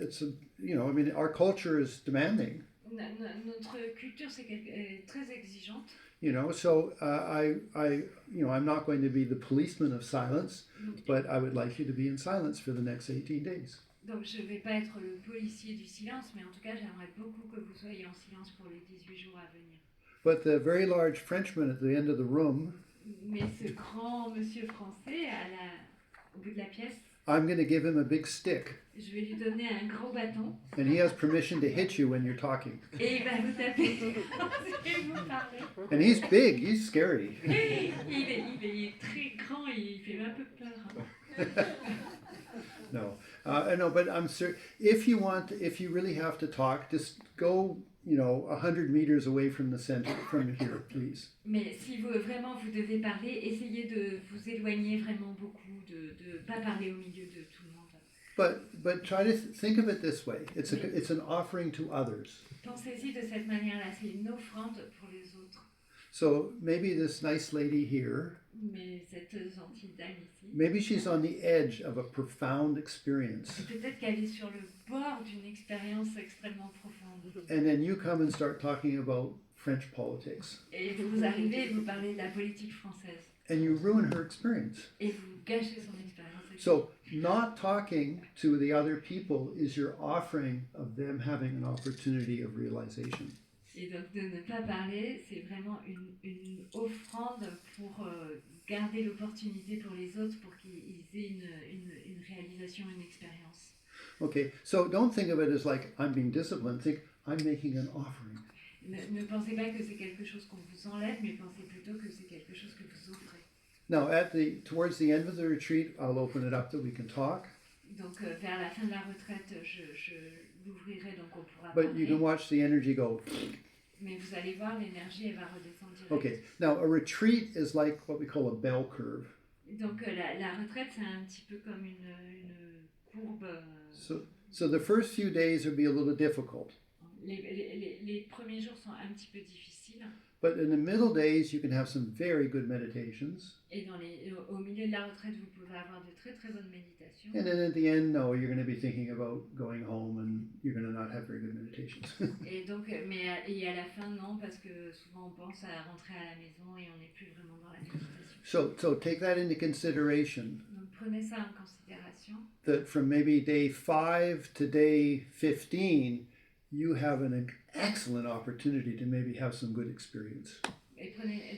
you know, I mean, our culture is demanding. Notre culture est très exigeante. You know, so I'm not going to be the policeman of silence, but I would like you to be in silence for the next 18 days. Donc je vais pas être le policier du silence, mais en tout cas j'aimerais beaucoup que vous soyez en silence pour les 18 jours à venir. But the very large Frenchman at the end of the room. Mais ce grand monsieur français au bout de la pièce. I'm going to give him a big stick. Je vais lui donner un gros bâton. And he has permission to hit you when you're talking. Et il va vous taper si vous parlez. And he's big, he's scary. Il est très grand et il fait un peu peur. No, but I'm serious. If you really have to talk, just go 100 meters away from the center, from here, please. Mais si vraiment vous devez parler, essayez de vous éloigner vraiment beaucoup, de ne pas parler au milieu de tout le monde. But try to think of it this way. It's an offering to others. Pensez-y de cette manière-là, c'est une offrande pour les autres. So maybe this nice lady here, Mais cette gentille dame ici, maybe she's on the edge of a profound experience. peut-être qu'elle est sur le bord d'une expérience extrêmement profonde. And then you come and start talking about French politics. Et vous arrivez et vous parlez de la politique française. And you ruin her experience. Et vous gâchez son expérience. So not talking to the other people is your offering of them having an opportunity of realization. Et donc de ne pas parler, c'est vraiment une offrande pour garder l'opportunité pour les autres, pour qu'ils aient une réalisation, une expérience. Okay, so don't think of it as like I'm being disciplined. Think I'm making an offering. Ne pensez pas que c'est quelque chose qu'on vous enlève, mais pensez plutôt que c'est quelque chose que vous offrez. Now, towards the end of the retreat, I'll open it up that we can talk. Donc vers la fin de la retraite, je l'ouvrirai, donc on pourra But you can parler. watch the energy go. Mais vous allez voir, l'énergie, elle va redescendre direct. Okay, now a retreat is like what we call a bell curve. Donc la retraite, c'est un petit peu comme une courbe. So the first few days will be a little difficult. Les premiers jours sont un petit peu difficiles. But in the middle days, you can have some very good meditations. Et au milieu de la retraite, vous pouvez avoir de très très bonnes méditations. And then at the end, no, you're going to be thinking about going home and you're going to not have very good meditations. Et donc, et à la fin, non, parce que souvent on pense à rentrer à la maison et on n'est plus vraiment dans la méditation. So take that into consideration. Donc prenez ça en considération. That from maybe day 5 to day 15, you have an excellent opportunity to maybe have some good experience. Et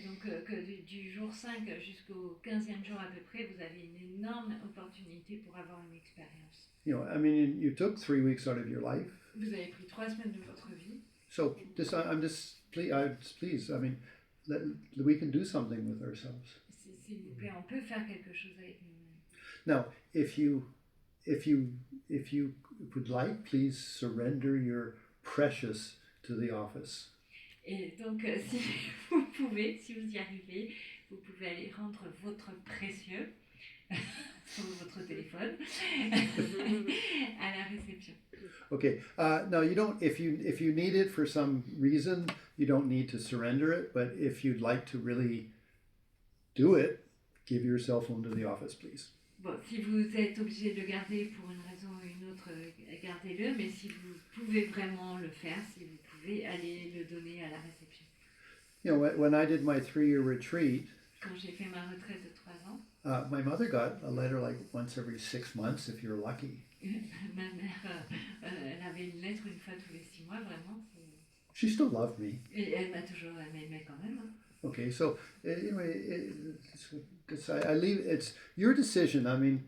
donc que du jour 5 jusqu'au 15e jour à peu près, vous avez une énorme opportunité pour avoir une expérience. I mean, you took 3 weeks out of your life. Vous avez pris 3 semaines de votre vie. So please, I mean, we can do something with ourselves. S'il vous plaît, on peut faire quelque chose avec nous-mêmes. Now, if you would like, please surrender your precious to the office. Et donc, si vous pouvez, si vous y arrivez, vous pouvez aller rendre votre précieux sur votre téléphone à la réception. Okay. Now you don't. If you need it for some reason, you don't need to surrender it. But if you'd like to really do it, give your cell phone to the office, please. Bon, si vous êtes obligé de le garder pour une raison ou une autre, gardez-le. Mais si vous pouvez vraiment le faire, si vous pouvez aller le donner à la réception. When I did my 3-year retreat, Quand j'ai fait ma retraite de 3 ans, my mother got a letter like once every 6 months if you're lucky. ma mère, elle avait une lettre une fois tous les 6 mois, vraiment. She still loved me. Et elle m'aimait quand même. Hein. Okay, so anyway, I leave. It's your decision. I mean,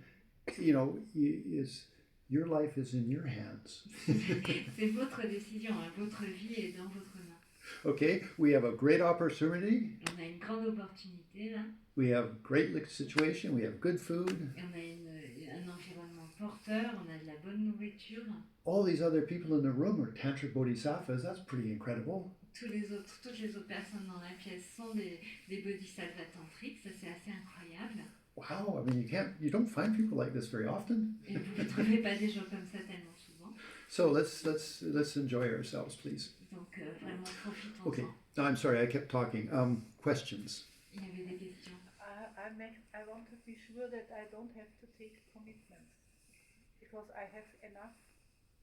your life is in your hands. C'est votre décision, hein. Votre vie est dans votre main. Okay, we have a great opportunity. On a une grande opportunité là. We have great situation. We have good food. Et on a un environnement porteur, on a de la bonne nourriture. All these other people in the room are tantric bodhisattvas. That's pretty incredible. Toutes les autres personnes dans la pièce sont des bodhisattvas tantriques, ça c'est assez incroyable. Wow, I mean, you don't find people like this very often. Et vous ne trouvez pas des gens comme ça tellement souvent. So let's enjoy ourselves, please. Donc vraiment profitons-en. Okay. No, I'm sorry, I kept talking. Questions? Il y avait des questions. I want to be sure that I don't have to take commitments because I have enough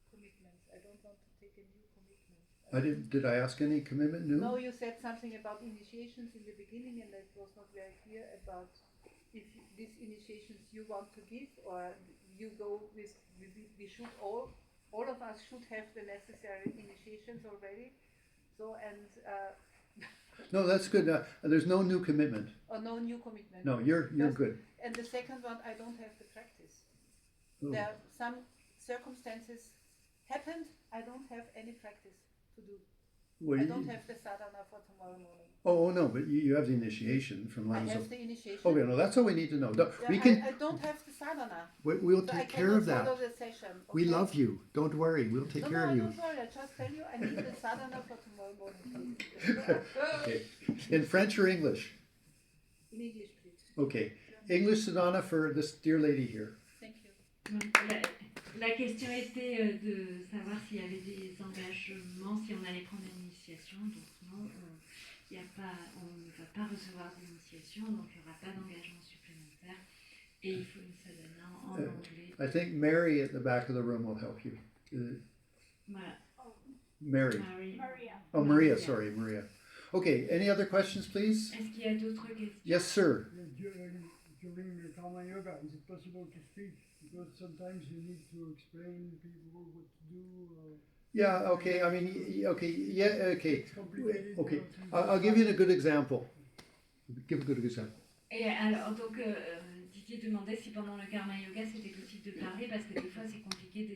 commitments. I don't want to take a new commitment. Did I ask any commitment new? No, you said something about initiations in the beginning, and it was not very clear about if these initiations you want to give or you go with. We should all of us should have the necessary initiations already. So No, that's good. There's no new commitment. or no new commitment. No, you're good. And the second one, I don't have the practice. Oh. There are some circumstances happened. I don't have any practice to do. Well, I you- don't have the sadhana for tomorrow morning. Oh no, but you have the initiation from I Lama have Zopa. the initiation. Okay, no, that's all we need to know. No, Yeah, we can. I don't have the sadhana. We'll So I take care cannot of follow that. the session. We okay? love you. Don't worry. We'll take No, care no, of you. don't worry. I just tell you I need the sadhana for tomorrow morning, please. Okay. In French or English? In English, please. Okay. English sadhana for this dear lady here. Thank you. Donc, la question était de savoir s'il y avait des engagements, si on allait prendre une initiation. Donc non, on ne va pas recevoir d'initiation, donc il n'y aura pas d'engagement supplémentaire. Et il faut une sadhana en anglais. I think Mary at the back of the room will help you. Voilà. Mary. Maria. Oh, Maria. Sorry, Maria. Okay. Any other questions, please? Est-ce qu'il y a d'autres questions? Yes, sir. During the Karma Yoga, is it possible to speak? Because sometimes you need to explain people what to do. Yeah. Okay. I mean. Okay. Yeah. Okay. It's complicated. Okay. to- I'll give you a good example. Give a good example. Et alors, donc, Didier demandait si pendant le Karma Yoga c'était possible de parler parce que des fois c'est compliqué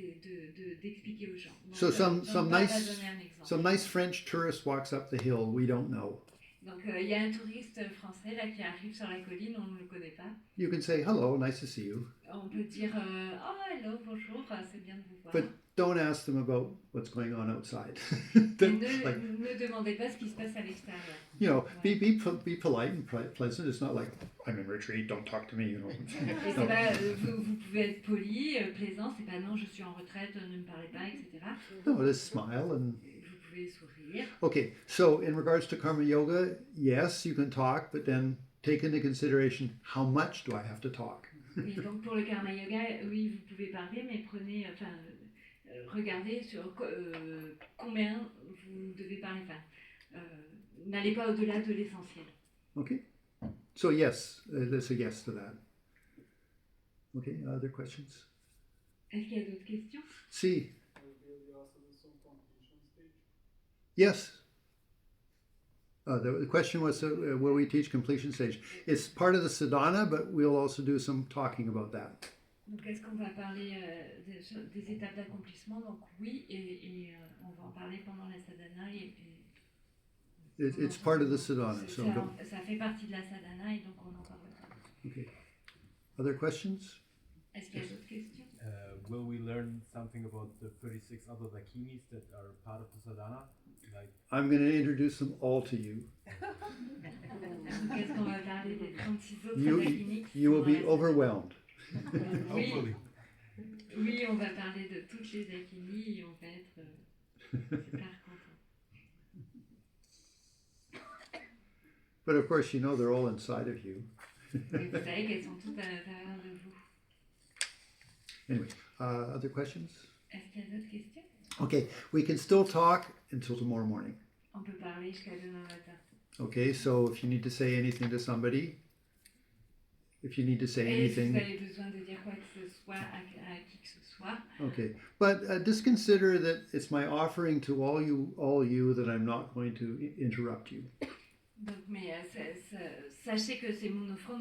d'expliquer aux gens. Donc, So some on va nice donner un exemple. some nice French tourist walks up the hill. We don't know. Donc il y a un touriste français là qui arrive sur la colline, on ne le connaît pas. You can say hello, nice to see you, On peut dire oh hello, bonjour, c'est bien de vous voir. but don't ask them about what's going on outside. Mais Then, ne, like, ne demandez pas ce qui se passe à l'extérieur. you know, be polite and pleasant. It's not like I'm in retreat. Don't talk to me. You know. Et c'est pas, vous pouvez être poli, plaisant, c'est pas non, je suis en retraite, ne me parlez pas, etc. No, just smile and. Vous pouvez sourire. Okay, so in regards to karma yoga, yes, you can talk, but then take into consideration how much do I have to talk. Et donc pour le Karma Yoga, oui, vous pouvez parler, mais prenez, regardez sur combien vous devez parler. N'allez pas au-delà de l'essentiel. Okay, so yes, that's a yes to that. Okay, other questions? Est-ce qu'il y a d'autres questions? See. Yes. The question was, will we teach completion stage? It's part of the sadhana, but we'll also do some talking about that. Donc est-ce qu'on va parler des étapes d'accomplissement? Donc oui, et on va en parler pendant la sadhana. It's part of the sadhana. So Ça fait partie de la sadhana et donc on en parlera. okay. Other questions? Est-ce qu'il y a d'autres questions? Will we learn something about the 36 other dakinis that are part of the sadhana? Like, I'm going to introduce them all to you. Donc est-ce qu'on va parler des 36 autres You, dakini qui you sont will dans be la overwhelmed. Oui, hopefully. oui, on va parler de toutes les dakini et on va être super contents. But of course, you know they're all inside of you. Et vous savez qu'elles sont toutes à l'intérieur de vous. Anyway, other questions? Est-ce qu'il y a d'autres questions? Okay, we can still talk until tomorrow morning. On peut parler jusqu'à demain matin. Okay, so if you need to say anything to somebody, if you need to say Et si vous anything, avez besoin de dire quoi que ce soit à qui que ce soit, okay. But just consider that it's my offering to all you that I'm not going to interrupt you. donc, mais sachez que c'est mon offrande